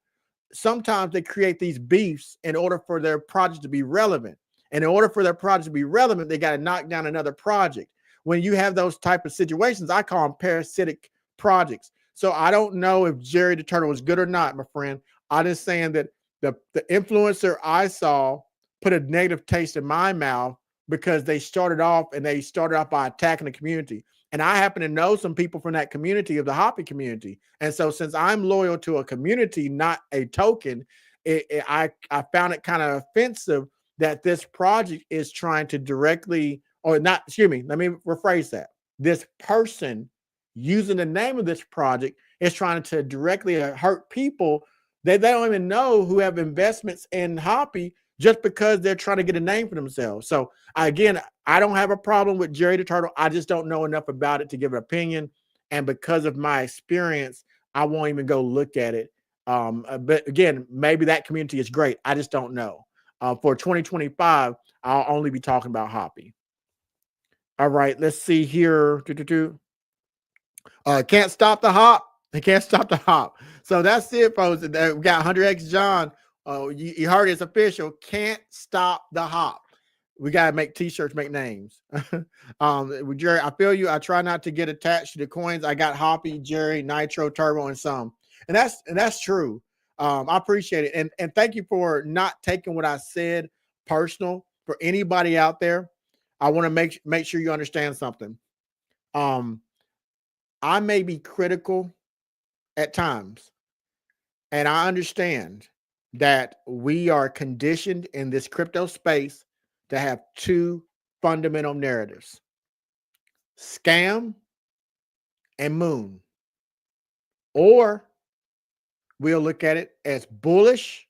Sometimes they create these beefs in order for their project to be relevant. And in order for their project to be relevant, they got to knock down another project. When you have those type of situations, I call them parasitic projects. So I don't know if Jerry the Turtle is good or not, my friend. I'm just saying that the influencer I saw put a negative taste in my mouth because they started off by attacking the community. And I happen to know some people from that community, of the Hoppy community. And so since I'm loyal to a community, not a token, I found it kind of offensive that this project is trying to directly, or not, excuse me, let me rephrase that. This person using the name of this project is trying to directly hurt people that they don't even know who have investments in Hoppy, just because they're trying to get a name for themselves. So again, I don't have a problem with Jerry the Turtle. I just don't know enough about it to give an opinion. And because of my experience, I won't even go look at it. But again, maybe that community is great. I just don't know. For 2025, I'll only be talking about Hoppy. All right, let's see here. Can't stop the hop. They can't stop the hop. So that's it, folks. We got 100X John. You heard it's official. Can't stop the hop. We got to make t-shirts, make names. Jerry, I feel you. I try not to get attached to the coins. I got Hoppy, Jerry, Nitro, Turbo, and some. And that's true. I appreciate it. And thank you for not taking what I said personal. For anybody out there, I want to make sure you understand something. I may be critical at times, and I understand that we are conditioned in this crypto space to have two fundamental narratives: scam and moon. Or we'll look at it as bullish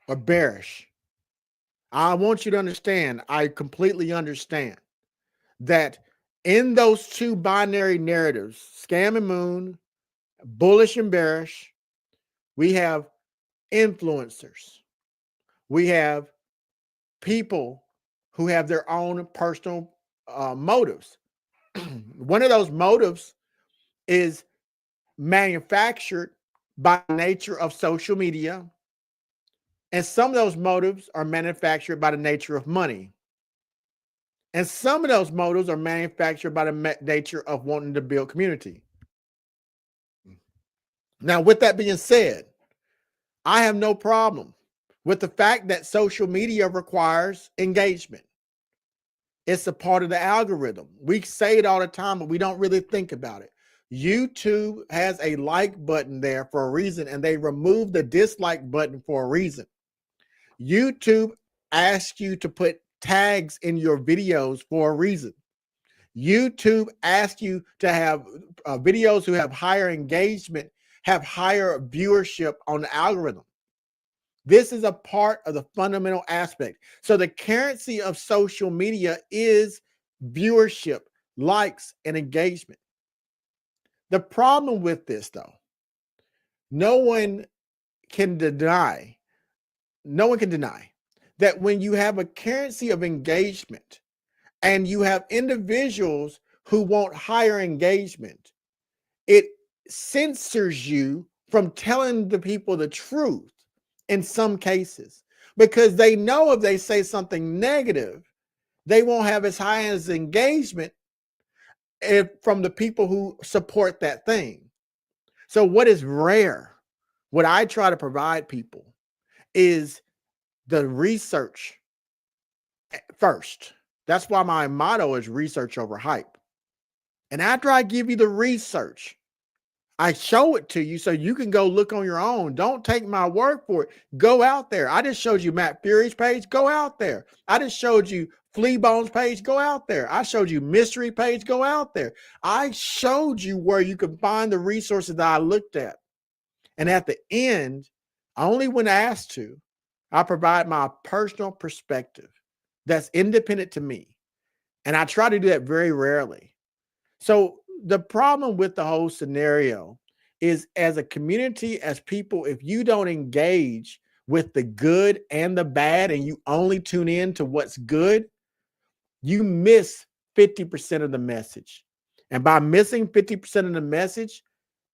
or bearish. I want you to understand, I completely understand that in those two binary narratives, scam and moon, bullish and bearish, we have influencers. We have people who have their own personal motives. One of those motives is manufactured by nature of social media, and some of those motives are manufactured by the nature of money, and some of those motives are manufactured by the nature of wanting to build community. Now, with that being said, I have no problem with the fact that social media requires engagement. It's a part of the algorithm. We say it all the time, but we don't really think about it. YouTube has a like button there for a reason, and they remove the dislike button for a reason. YouTube asks you to put tags in your videos for a reason. YouTube asks you to have videos who have higher engagement, have higher viewership on the algorithm. This is a part of the fundamental aspect. So the currency of social media is viewership, likes, and engagement. The problem with this, though, no one can deny that when you have a currency of engagement and you have individuals who want higher engagement, it censors you from telling the people the truth in some cases, because they know if they say something negative, they won't have as high as engagement from the people who support that thing. So what is rare, what I try to provide people, is the research first. That's why my motto is research over hype. And after I give you the research, I show it to you so you can go look on your own. Don't take my word for it. Go out there. I just showed you Matt Furie's page. Go out there. I just showed you Fleabone's page. Go out there. I showed you Mystery page. Go out there. I showed you where you can find the resources that I looked at. And at the end, only when asked to, I provide my personal perspective that's independent to me. And I try to do that very rarely. So the problem with the whole scenario is, as a community, as people, if you don't engage with the good and the bad and you only tune in to what's good, you miss 50% of the message. And by missing 50% of the message,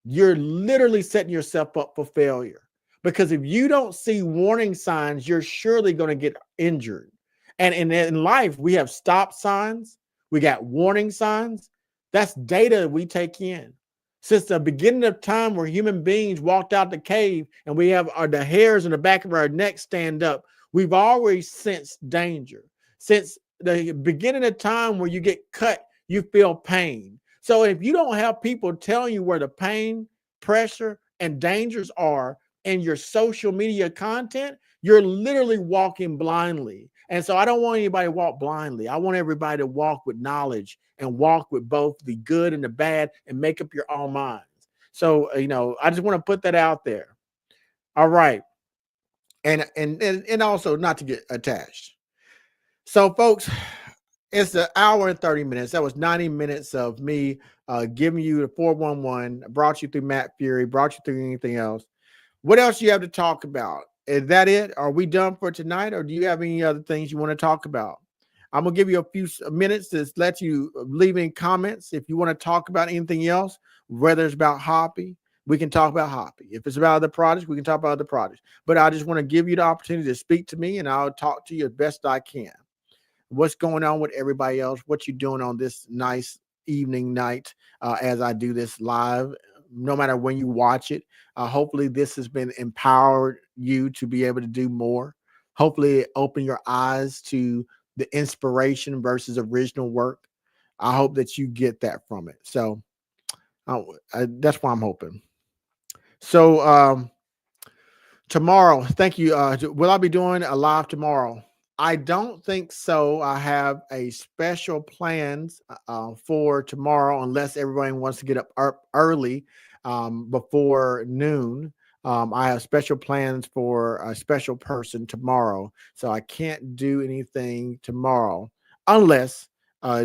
you're literally setting yourself up for failure. Because if you don't see warning signs, you're surely going to get injured. And in life, we have stop signs. We got warning signs. That's data we take in. Since the beginning of time, where human beings walked out the cave and we have the hairs in the back of our neck stand up, we've always sensed danger. Since the beginning of time where you get cut, you feel pain. So if you don't have people telling you where the pain, pressure, and dangers are in your social media content, you're literally walking blindly. And so I don't want anybody to walk blindly. I want everybody to walk with knowledge and walk with both the good and the bad and make up your own minds. So, I just want to put that out there. All right. And also not to get attached. So, folks, it's an hour and 30 minutes. That was 90 minutes of me giving you the 411, brought you through Matt Furie, brought you through anything else. What else do you have to talk about? Is that it? Are we done for tonight, or do you have any other things you want to talk about? I'm going to give you a few minutes to let you leave in comments. If you want to talk about anything else, whether it's about hobby, we can talk about hobby. If it's about other projects, we can talk about other projects. But I just want to give you the opportunity to speak to me, and I'll talk to you as best I can. What's going on with everybody else? What you doing on this nice evening night as I do this live? No matter when you watch it, hopefully this has been empowered you to be able to do more. Hopefully it opened your eyes to the inspiration versus original work. I hope that you get that from it. So that's what I'm hoping. So tomorrow, thank you. Will I be doing a live tomorrow? I don't think so. I have a special plans for tomorrow, unless everybody wants to get up early before noon. I have special plans for a special person tomorrow, so I can't do anything tomorrow unless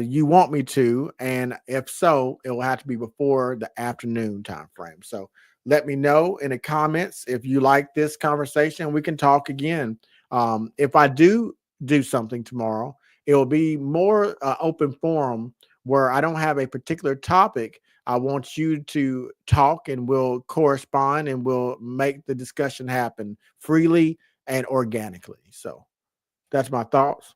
you want me to, and if so, it will have to be before the afternoon time frame. So let me know in the comments if you like this conversation. We can talk again. If I do something tomorrow, it will be more open forum where I don't have a particular topic. I want you to talk, and we'll correspond, and we'll make the discussion happen freely and organically. So that's my thoughts.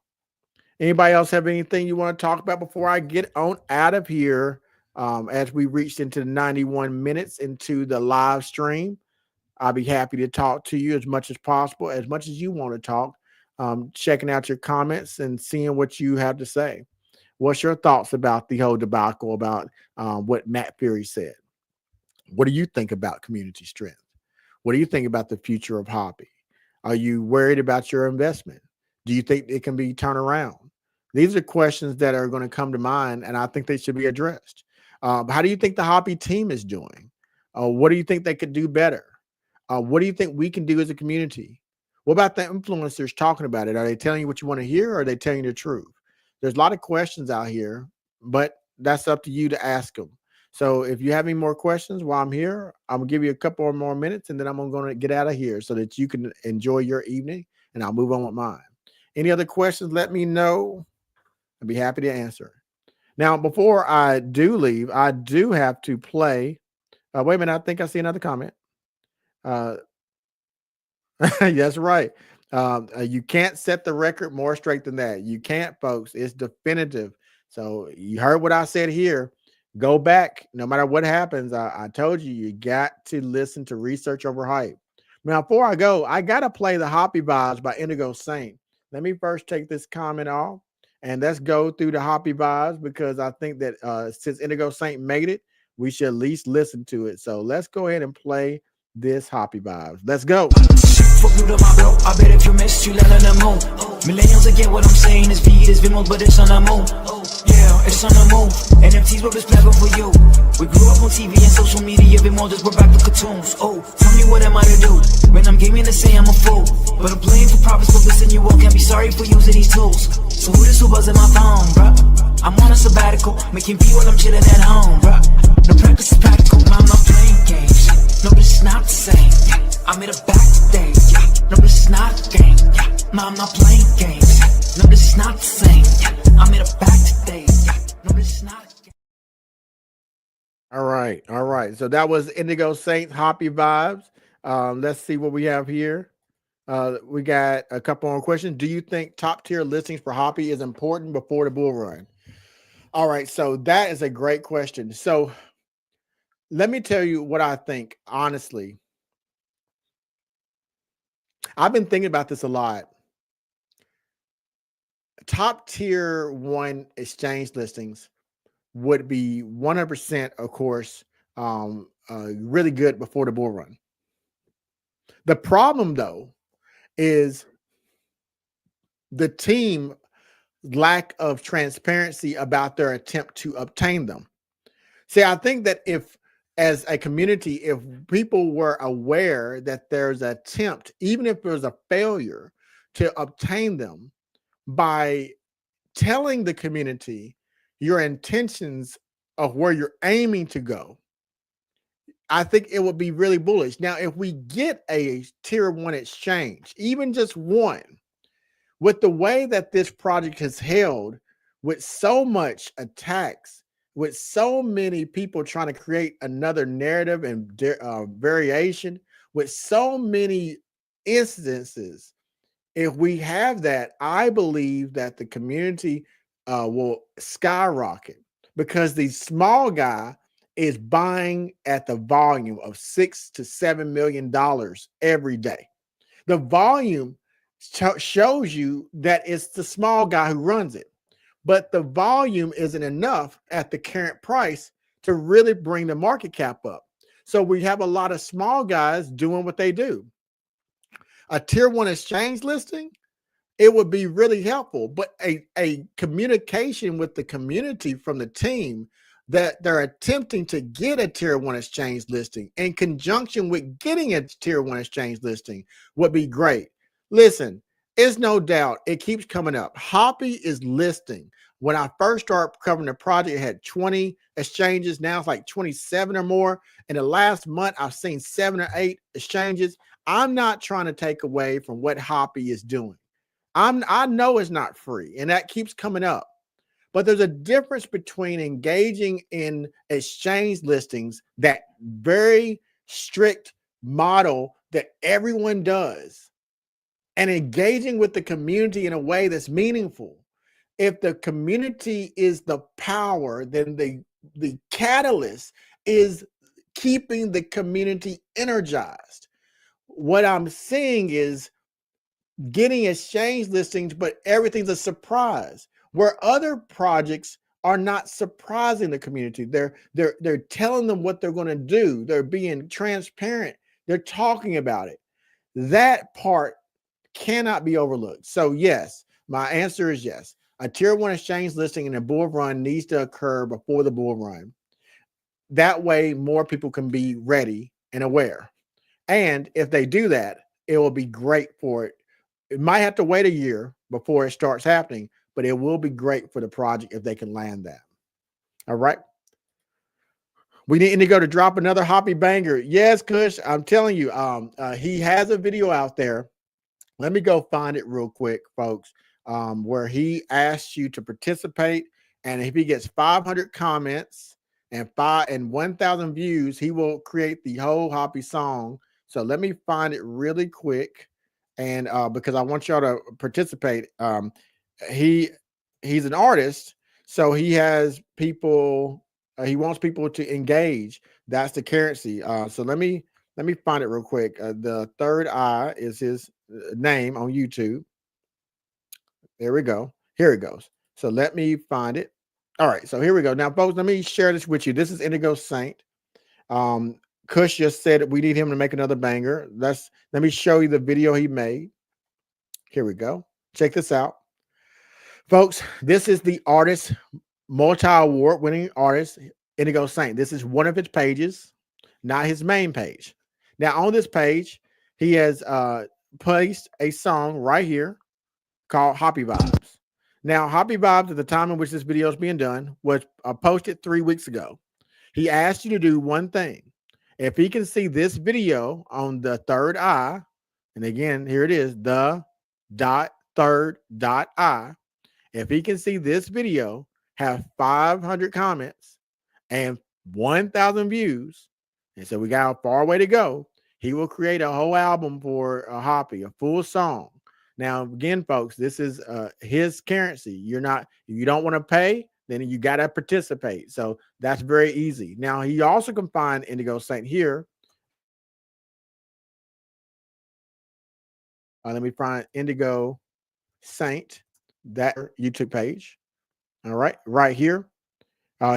Anybody else have anything you want to talk about before I get on out of here? As we reached into the 91 minutes into the live stream, I'll be happy to talk to you as much as possible, as much as you want to talk. Checking out your comments and seeing what you have to say. What's your thoughts about the whole debacle about what Matt Furie said? What do you think about community strength? What do you think about the future of hobby? Are you worried about your investment? Do you think it can be turned around? These are questions that are going to come to mind, and I think they should be addressed. How do you think the hobby team is doing? What do you think they could do better? What do you think we can do as a community? What about the influencers talking about it? Are they telling you what you want to hear, or are they telling you the truth? There's a lot of questions out here, but that's up to you to ask them. So if you have any more questions while I'm here, I'm going to give you a couple more minutes, and then I'm going to get out of here so that you can enjoy your evening, and I'll move on with mine. Any other questions, let me know. I'd be happy to answer. Now, before I do leave, I do have to play. Wait a minute. I think I see another comment. That's right. You can't set the record more straight than that. You can't, folks. It's definitive. So you heard what I said here. Go back. No matter what happens, I told you, you got to listen to Research Over Hype. Now, before I go, I got to play the Hoppy Vibes by Indigo Saint. Let me first take this comment off, and let's go through the Hoppy Vibes, because I think that since Indigo Saint made it, we should at least listen to it. So let's go ahead and play this Hoppy Vibes. Let's go. Fuck you to my bro, I bet if you miss, you land on the moon. Millennials again, what I'm saying is V is Vimos, but it's on the moon. Yeah, it's on the moon. NFTs were this platform for you. We grew up on TV and social media, Vimos just we're back to cartoons. Oh, tell me what am I to do? When I'm gaming to say I'm a fool, but I'm playing for profits, focusing you all can't be sorry for using these tools. So who this who buzzing my phone, bruh? I'm on a sabbatical, making V while I'm chilling at home, bruh. No practice is practical, I'm not playing games. No, this is not the same. I'm in a backstage. No, this is not a game. No, I'm not playing games. No, this is not the same. I'm in a backstage. No, this is not a game. All right. All right. So that was Indigo Saint Hoppy Vibes. Let's see what we have here. We got a couple more questions. Do you think top tier listings for Hoppy is important before the bull run? All right. So that is a great question. So let me tell you what I think, honestly. I've been thinking about this a lot. top tier one exchange listings would be 100%, of course, really good before the bull run. The problem, though, is the team lack of transparency about their attempt to obtain them. See, I think that if, as a community, if people were aware that there's an attempt, even if there's a failure to obtain them, by telling the community your intentions of where you're aiming to go, I think it would be really bullish. Now, if we get a tier one exchange, even just one, with the way that this project has held, with so much attacks, with so many people trying to create another narrative and variation, with so many instances, if we have that, I believe that the community will skyrocket, because the small guy is buying at the volume of $6 to $7 million every day. The volume shows you that it's the small guy who runs it, but the volume isn't enough at the current price to really bring the market cap up. So we have a lot of small guys doing what they do. A tier one exchange listing, it would be really helpful, but a communication with the community from the team that they're attempting to get a tier one exchange listing in conjunction with getting a tier one exchange listing would be great. Listen, it's no doubt, it keeps coming up. Hoppy is listing. When I first started covering the project, it had 20 exchanges. Now it's like 27 or more. In the last month, I've seen 7 or 8 exchanges. I'm not trying to take away from what Hoppy is doing. I know it's not free, and that keeps coming up. But there's a difference between engaging in exchange listings, that very strict model that everyone does, and engaging with the community in a way that's meaningful. If the community is the power, then the catalyst is keeping the community energized. What I'm seeing is getting exchange listings, but everything's a surprise, where other projects are not surprising the community. They're telling them what they're going to do. They're being transparent. They're talking about it. That part cannot be overlooked. So yes, my answer is yes. A tier one exchange listing in a bull run needs to occur before the bull run. That way, more people can be ready and aware. And if they do that, it will be great for it. It might have to wait a year before it starts happening, but it will be great for the project if they can land that. All right. We need to go to drop another Hoppy banger. Yes, Kush, I'm telling you, he has a video out there. Let me go find it real quick, folks, where he asks you to participate. And if he gets 500 comments and 1,000 views, he will create the whole Hoppy song. So let me find it really quick. And because I want y'all to participate. He's an artist, so he has people, he wants people to engage. That's the currency. So let me find it real quick. The Third Eye is his name on YouTube. There we go. Here it goes. So let me find it. All right, so here we go. Now, folks, let me share this with you. This is Indigo Saint. Kush just said we need him to make another banger. Let me show you the video he made. Here we go. Check this out. Folks, this is the artist, multi-award winning artist, Indigo Saint. This is one of his pages, not his main page. Now, on this page, he has placed a song right here called Hoppy Vibes. Now, Hoppy Vibes, at the time in which this video is being done, was posted 3 weeks ago. He asked you to do one thing. If he can see this video on the Third Eye, and again, here it is, the.third.eye. If he can see this video, have 500 comments and 1,000 views, and so we got a far way to go, he will create a whole album for a Hoppy, a full song. Now, again, folks, this is his currency. If you don't want to pay, then you got to participate. So that's very easy. Now, he also can find Indigo Saint here. Let me find Indigo Saint. that YouTube page. All right, right here.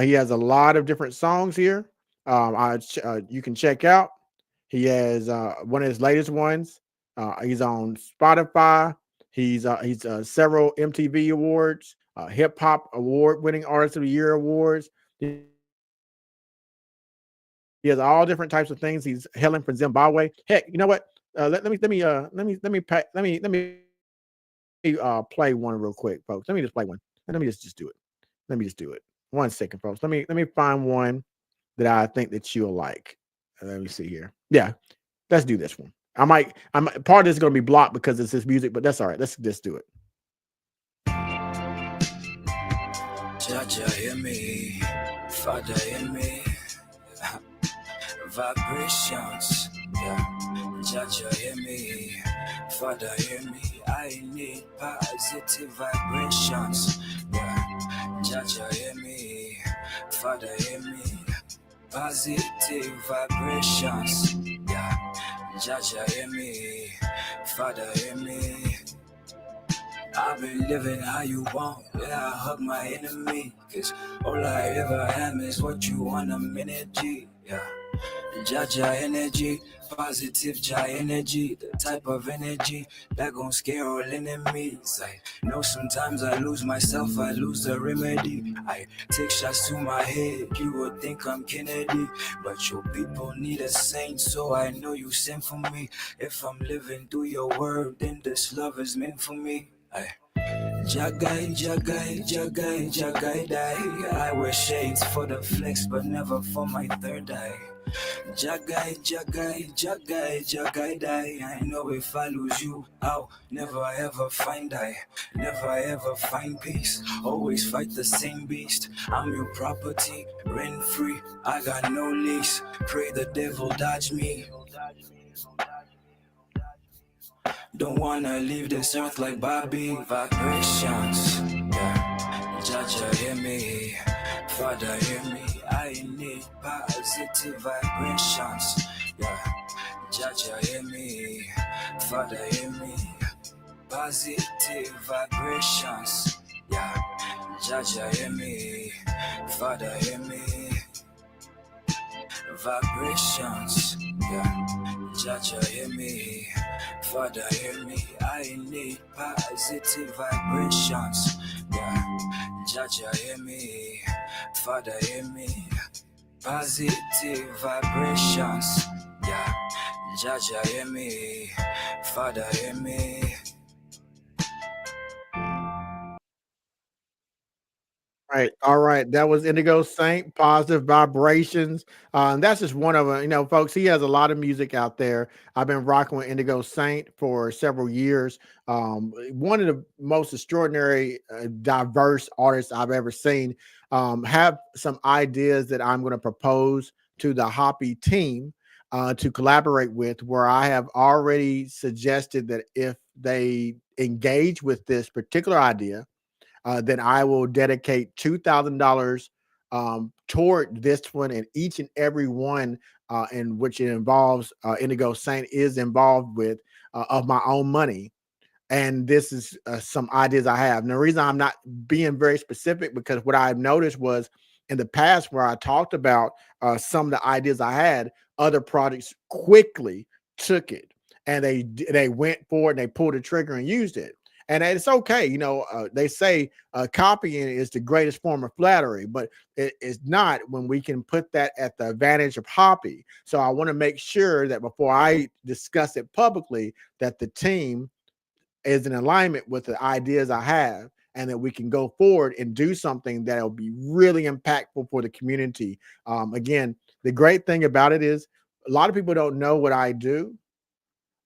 He has a lot of different songs here. You can check out. He has one of his latest ones. He's on Spotify. He's several MTV awards, hip hop award winning artist of the year awards. He has all different types of things. He's hailing from Zimbabwe. Heck, you know what? Let me play one real quick, folks. Let me just play one. Let me just do it. Let me just do it. 1 second, folks. Let me find one that I think that you'll like. Let me see here. Yeah, let's do this one. I'm part of this is going to be blocked because it's his music, but that's all right. Let's just do it. Jaja, hear me, Father, hear me. Vibrations, yeah. Jaja, hear me, Father, hear me. I need positive vibrations, yeah. Jaja, hear me, Father, hear me. Positive vibrations, yeah. Jaja, hear me, Father, hear me. I've been living how you want, yeah, I hug my enemy. Cause all I ever am is what you want, I'm energy, yeah. Jaja energy, positive Jai energy, the type of energy that gon' scare all enemies. I know sometimes I lose myself, I lose the remedy. I take shots to my head, you would think I'm Kennedy, but your people need a saint, so I know you sent for me. If I'm living through your word, then this love is meant for me. Jagai, Jagai, Jagai, Jagai, die. I wear shades for the flex, but never for my third eye. Jagai, Jagai, Jagai, Jagai, die. I know if I lose you, I'll never ever find never ever find peace. Always fight the same beast. I'm your property, rent free. I got no lease. Pray the devil dodge me. Don't wanna leave this earth like Bobby. Vibrations, yeah. Jaja, hear me. Father, hear me. I need positive vibrations, yeah. Jaja, hear me. Father, hear me. Positive vibrations, yeah. Jaja, hear me. Father, hear me. Vibrations, yeah. Jaja, hear me. Father, hear me. I need positive vibrations, yeah. Jaja, hear me. Father, hear me. Positive vibrations, yeah. Jaja, hear me. Father, hear me. Right. All right. That was Indigo Saint, Positive Vibrations. And that's just one of them. You know, folks, he has a lot of music out there. I've been rocking with Indigo Saint for several years. One of the most extraordinary, diverse artists I've ever seen. Have some ideas that I'm going to propose to the Hoppy team to collaborate with, where I have already suggested that if they engage with this particular idea, then I will dedicate $2,000 toward this one, and each and every one in which it involves Indigo Saint is involved with of my own money. And this is some ideas I have. And the reason I'm not being very specific, because what I've noticed was in the past where I talked about some of the ideas I had, other projects quickly took it and they went for it and they pulled the trigger and used it. And it's okay, you know. They say copying is the greatest form of flattery, but it is not when we can put that at the advantage of Hoppy. So I want to make sure that before I discuss it publicly, that the team is in alignment with the ideas I have, and that we can go forward and do something that will be really impactful for the community. Again, the great thing about it is a lot of people don't know what I do,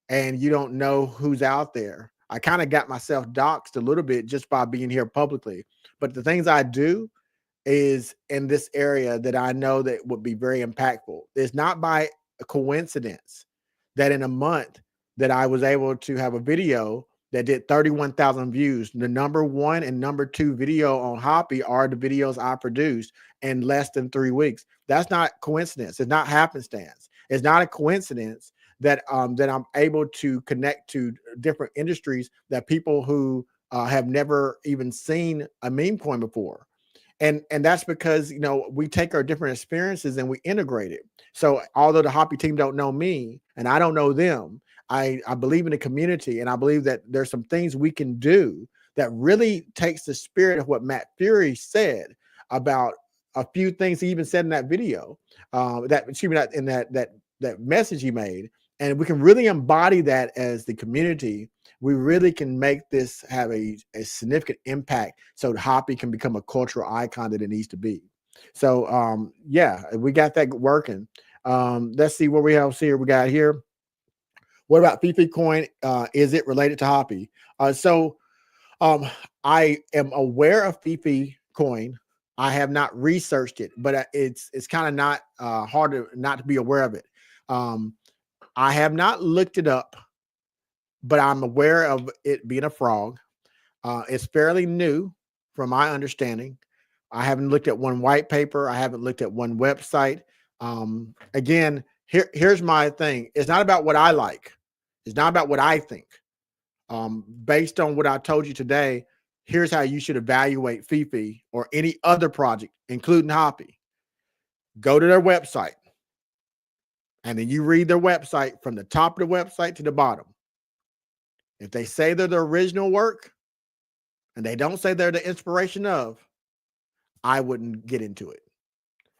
and you don't know who's out there. I kind of got myself doxxed a little bit just by being here publicly, but the things I do is in this area that I know that would be very impactful. It's not by a coincidence that in a month that I was able to have a video that did 31,000 views. The number one and number two video on Hoppy are the videos I produced in less than 3 weeks. That's not coincidence. It's not happenstance. It's not a coincidence that that I'm able to connect to different industries, that people who have never even seen a meme coin before. And that's because, we take our different experiences and we integrate it. So although the Hoppy team don't know me and I don't know them, I believe in the community, and I believe that there's some things we can do that really takes the spirit of what Matt Furie said about a few things he even said in that video, in that message he made, and we can really embody that as the community. We really can make this have a significant impact so the Hoppy can become a cultural icon that it needs to be. So yeah, we got that working. Let's see what we else here. We got here. What about Fifi coin? Is it related to Hoppy? I am aware of Fifi coin. I have not researched it, but it's kind of not hard to not to be aware of it. I have not looked it up, but I'm aware of it being a frog. It's fairly new from my understanding. I haven't looked at one white paper. I haven't looked at one website. Again, here's my thing. It's not about what I like. It's not about what I think. Based on what I told you today, here's how you should evaluate Fifi or any other project, including Hoppy. Go to their website, and then you read their website from the top of the website to the bottom. If they say they're the original work and they don't say they're the inspiration of, I wouldn't get into it.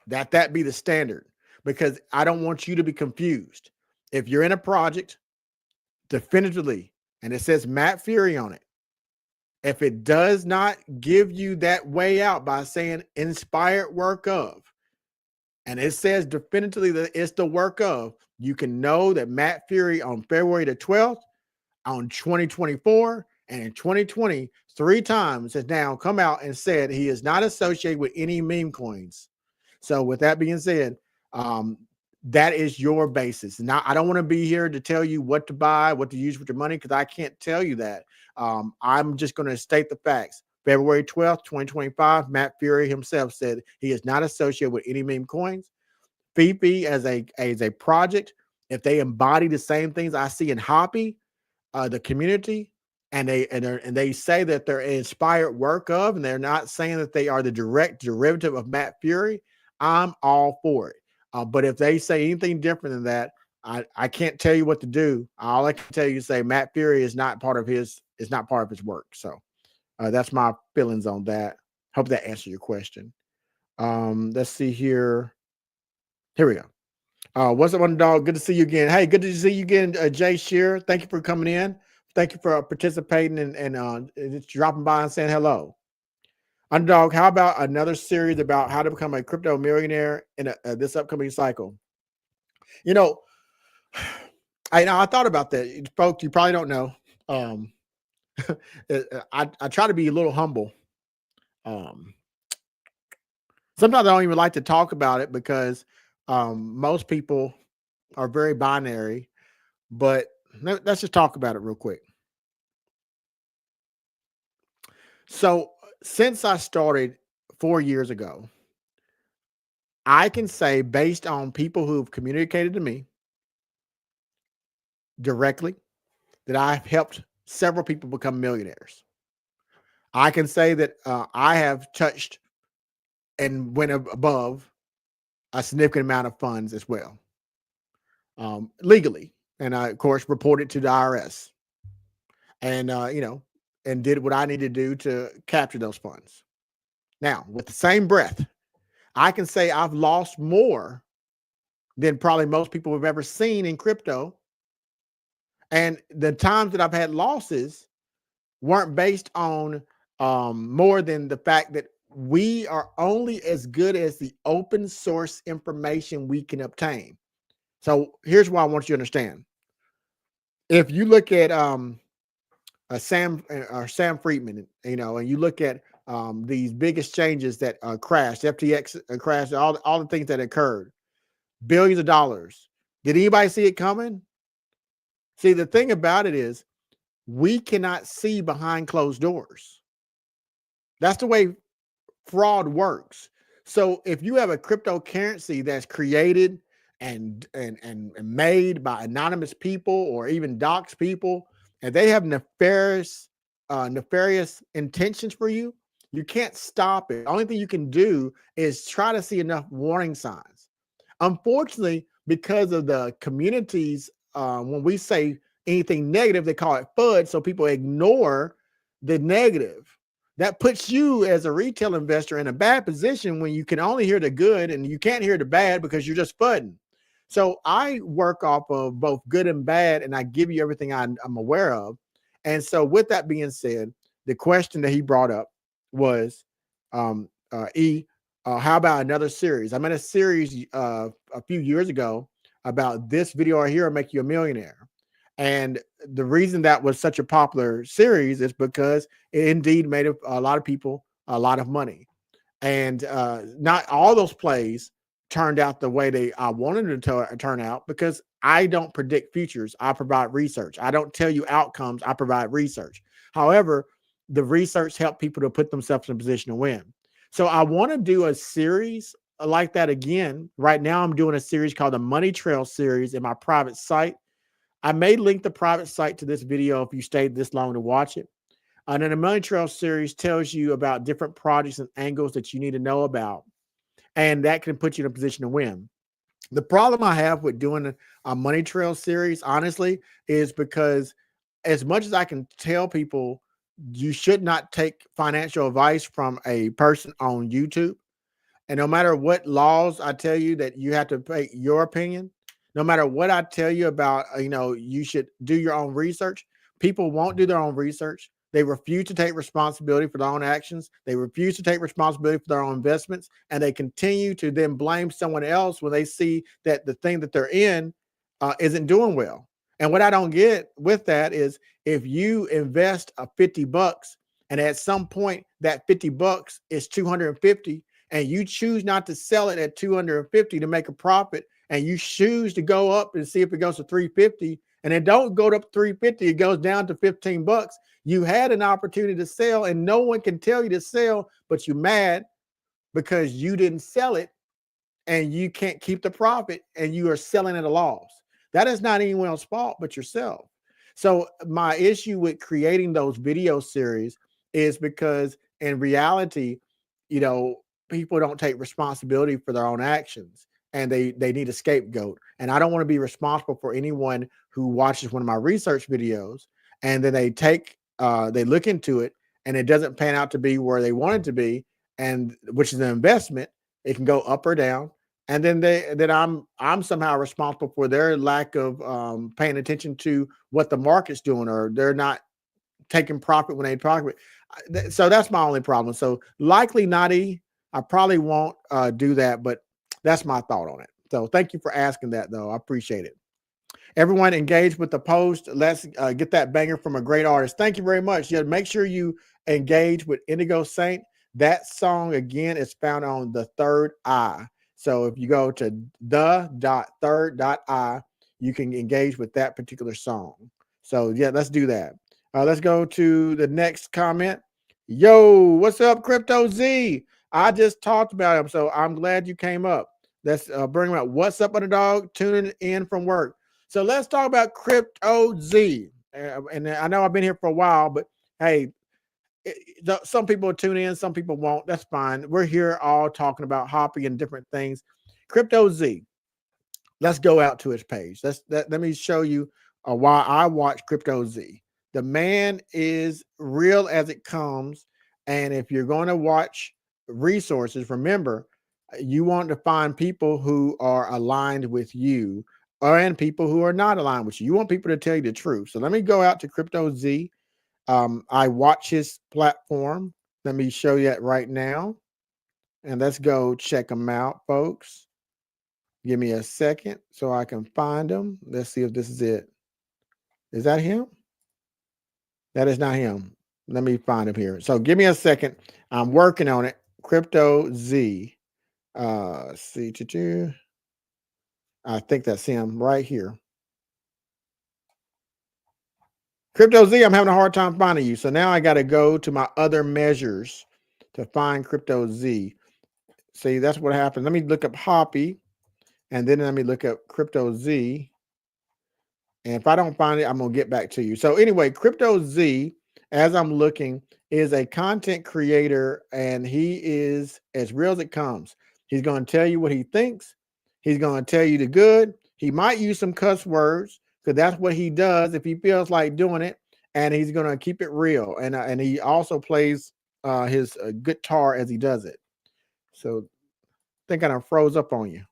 That be the standard, because I don't want you to be confused. If you're in a project definitively and it says Matt Furie on it, if it does not give you that way out by saying inspired work of, and it says definitively that it's the work of, you can know that Matt Furie on February the 12th, on 2024 and in 2020, 3 times has now come out and said he is not associated with any meme coins. So with that being said, that is your basis. Now, I don't want to be here to tell you what to buy, what to use with your money, because I can't tell you that. I'm just going to state the facts. February 12th, 2025, Matt Furie himself said he is not associated with any meme coins. Fifi as a project, if they embody the same things I see in Hoppy, the community, and they say that they're inspired work of, and they're not saying that they are the direct derivative of Matt Furie, I'm all for it. But if they say anything different than that, I can't tell you what to do. All I can tell you is say Matt Furie is not part of his work. So that's my feelings on that. Hope that answers your question. Let's see here. Here we go. What's up, Underdog? Good to see you again. Hey, good to see you again, Jay Shearer. Thank you for coming in. Thank you for participating and just dropping by and saying hello. Underdog, how about another series about how to become a crypto millionaire in this upcoming cycle? I thought about that. Folks, you probably don't know. I try to be a little humble. Sometimes I don't even like to talk about it because most people are very binary, but let's just talk about it real quick. So since I started 4 years ago, I can say, based on people who've communicated to me directly, that I've helped several people become millionaires. I can say that I have touched and went above a significant amount of funds as well, legally. And I, of course, reported to the IRS and, and did what I needed to do to capture those funds. Now, with the same breath, I can say I've lost more than probably most people have ever seen in crypto. And the times that I've had losses weren't based on more than the fact that we are only as good as the open source information we can obtain. So here's what I want you to understand. If you look at Sam Friedman, and you look at these big exchanges that crashed, FTX crashed, all the things that occurred, billions of dollars. Did anybody see it coming? See, the thing about it is we cannot see behind closed doors. That's the way fraud works. So if you have a cryptocurrency that's created and made by anonymous people or even doxed people, and they have nefarious nefarious intentions for you, you can't stop it. The only thing you can do is try to see enough warning signs. Unfortunately, because of the communities, when we say anything negative, they call it FUD. So people ignore the negative. That puts you as a retail investor in a bad position when you can only hear the good and you can't hear the bad because you're just FUDing. So I work off of both good and bad, and I give you everything I'm aware of. And so, with that being said, the question that he brought up was, E, how about another series? I made a series a few years ago about this video right here will make you a millionaire. And the reason that was such a popular series is because it indeed made a lot of people a lot of money. And not all those plays turned out the way I wanted them to turn out, because I don't predict futures. I provide research. I don't tell you outcomes. I provide research. However, the research helped people to put themselves in a position to win. So I want to do a series like that again. Right now, I'm doing a series called the Money Trail series in my private site. I may link the private site to this video if you stayed this long to watch it. And then the Money Trail series tells you about different projects and angles that you need to know about. And that can put you in a position to win. The problem I have with doing a Money Trail series, honestly, is because as much as I can tell people you should not take financial advice from a person on YouTube, and no matter what laws I tell you that you have to pay your opinion, no matter what I tell you about, you should do your own research, people won't do their own research. They refuse to take responsibility for their own actions. They refuse to take responsibility for their own investments. And they continue to then blame someone else when they see that the thing that they're in isn't doing well. And what I don't get with that is, if you invest a $50 and at some point that $50 is 250, and you choose not to sell it at 250 to make a profit, and you choose to go up and see if it goes to 350, and it don't go to 350, it goes down to $15. You had an opportunity to sell, and no one can tell you to sell, but you're mad because you didn't sell it, and you can't keep the profit, and you are selling at a loss. That is not anyone else's fault but yourself. So my issue with creating those video series is because in reality, people don't take responsibility for their own actions, and they need a scapegoat. And I don't want to be responsible for anyone who watches one of my research videos and then they look into it and it doesn't pan out to be where they want it to be, and which is an investment. It can go up or down. And then I'm somehow responsible for their lack of paying attention to what the market's doing, or they're not taking profit when they profit. So that's my only problem. So likely not. I probably won't do that, but that's my thought on it. So thank you for asking that, though. I appreciate it. Everyone engage with the post. Let's get that banger from a great artist. Thank you very much. Yeah, make sure you engage with Indigo Saint. That song, again, is found on The Third Eye. So if you go to the.third.eye, you can engage with that particular song. So yeah, let's do that. Let's go to the next comment. Yo, what's up, Crypto Z? I just talked about him, so I'm glad you came up. Let's bring him up. What's up, Underdog? Tuning in from work. So let's talk about Crypto Z. And I know I've been here for a while, but hey, some people tune in, some people won't. That's fine. We're here all talking about hopping and different things. Crypto Z. Let's go out to his page. Let me show you why I watch Crypto Z. The man is real as it comes. And if you're going to watch resources, remember, you want to find people who are aligned with you, and people who are not aligned with you. You want people to tell you the truth. So let me go out to Crypto Z. I watch his platform. Let me show you that right now. And let's go check him out, folks. Give me a second so I can find him. Let's see if this is it. Is that him? That is not him. Let me find him here. So give me a second. I'm working on it. Crypto Z. See, I think that's him right here. Crypto Z, I'm having a hard time finding you. So now I got to go to my other measures to find Crypto Z. See, that's what happened. Let me look up Hoppy, and then let me look up Crypto Z. And if I don't find it, I'm going to get back to you. So anyway, Crypto Z as I'm looking, is a content creator, and he is as real as it comes. He's going to tell you what he thinks. He's going to tell you the good. He might use some cuss words because that's what he does if he feels like doing it, and he's going to keep it real. And he also plays his guitar as he does it. So I think I done froze up on you.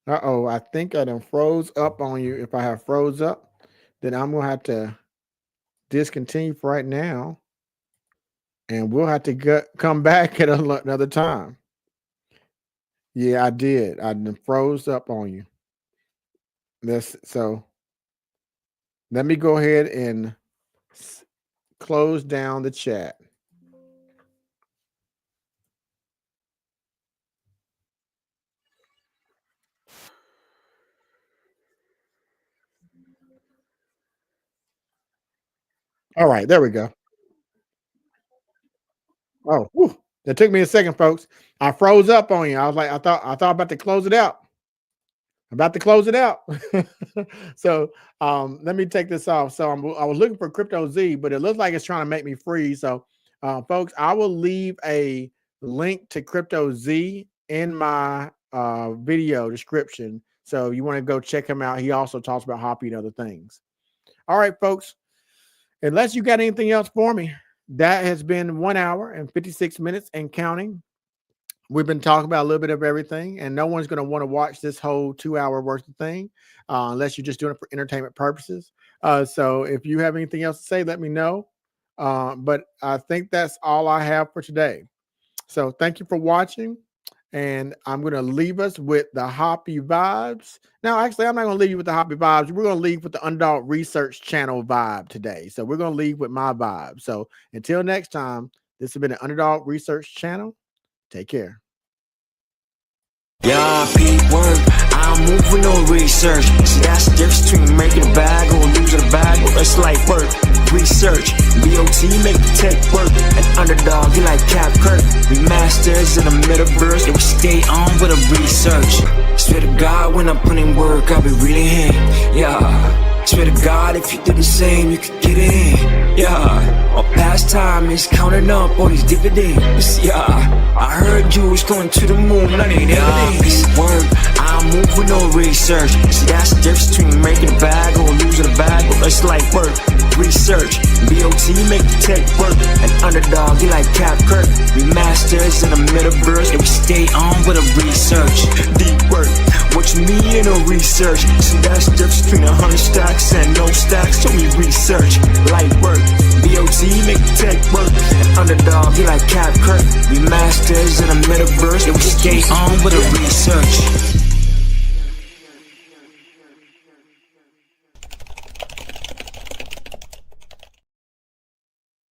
Uh-oh, I think I done froze up on you. If I have froze up, then I'm going to have to discontinue for right now. And we'll have to come back at another time. Yeah, I did. I done froze up on you. So let me go ahead and close down the chat. All right, there we go. Oh, whew. That took me a second, folks. I froze up on you. I was like, I thought about to close it out. About to close it out. So let me take this off. So I was looking for Crypto Z, but it looks like it's trying to make me freeze. So folks, I will leave a link to Crypto Z in my video description. So you want to go check him out. He also talks about Hoppy and other things. All right, folks. Unless you got anything else for me, that has been 1 hour and 56 minutes and counting. We've been talking about a little bit of everything, and no one's going to want to watch this whole 2 hour worth of thing unless you're just doing it for entertainment purposes. So if you have anything else to say, let me know. But I think that's all I have for today. So thank you for watching, and I'm going to leave us with the Hoppy vibes. Now, actually, I'm not going to leave you with the Hoppy vibes. We're going to leave with the Underdog Research Channel vibe today. So we're going to leave with my vibe. So until next time, this has been an Underdog Research Channel. Take care. Yeah, peak work. I'm moving no research. See, that's the difference between making a bag or losing a bag. Well, it's like work. Research. BOT make the tech work. An underdog, you like Cap Kirk. We masters in the metaverse. And we stay on with the research. Swear to God, when I'm putting work, I'll be really in. Yeah. Swear to God, if you do the same, you could get in. Yeah, our pastime is counting up all these dividends. Yeah, I heard you was going to the moon, I need evidence. Work, I'm moving no research. See, that's the difference between making a bag or losing a bag. Well, it's like work. Research, BOT make the tech work. An underdog, you like Cap Kirk. We masters in the metaverse, and we stay on with the research. Deep work, what you mean in a research? See, that's the difference between 100 stacks and no stacks. Show me research, light work. BOT make the tech work. An underdog, you like Cap Kirk. We masters in the metaverse, and we stay on with the research.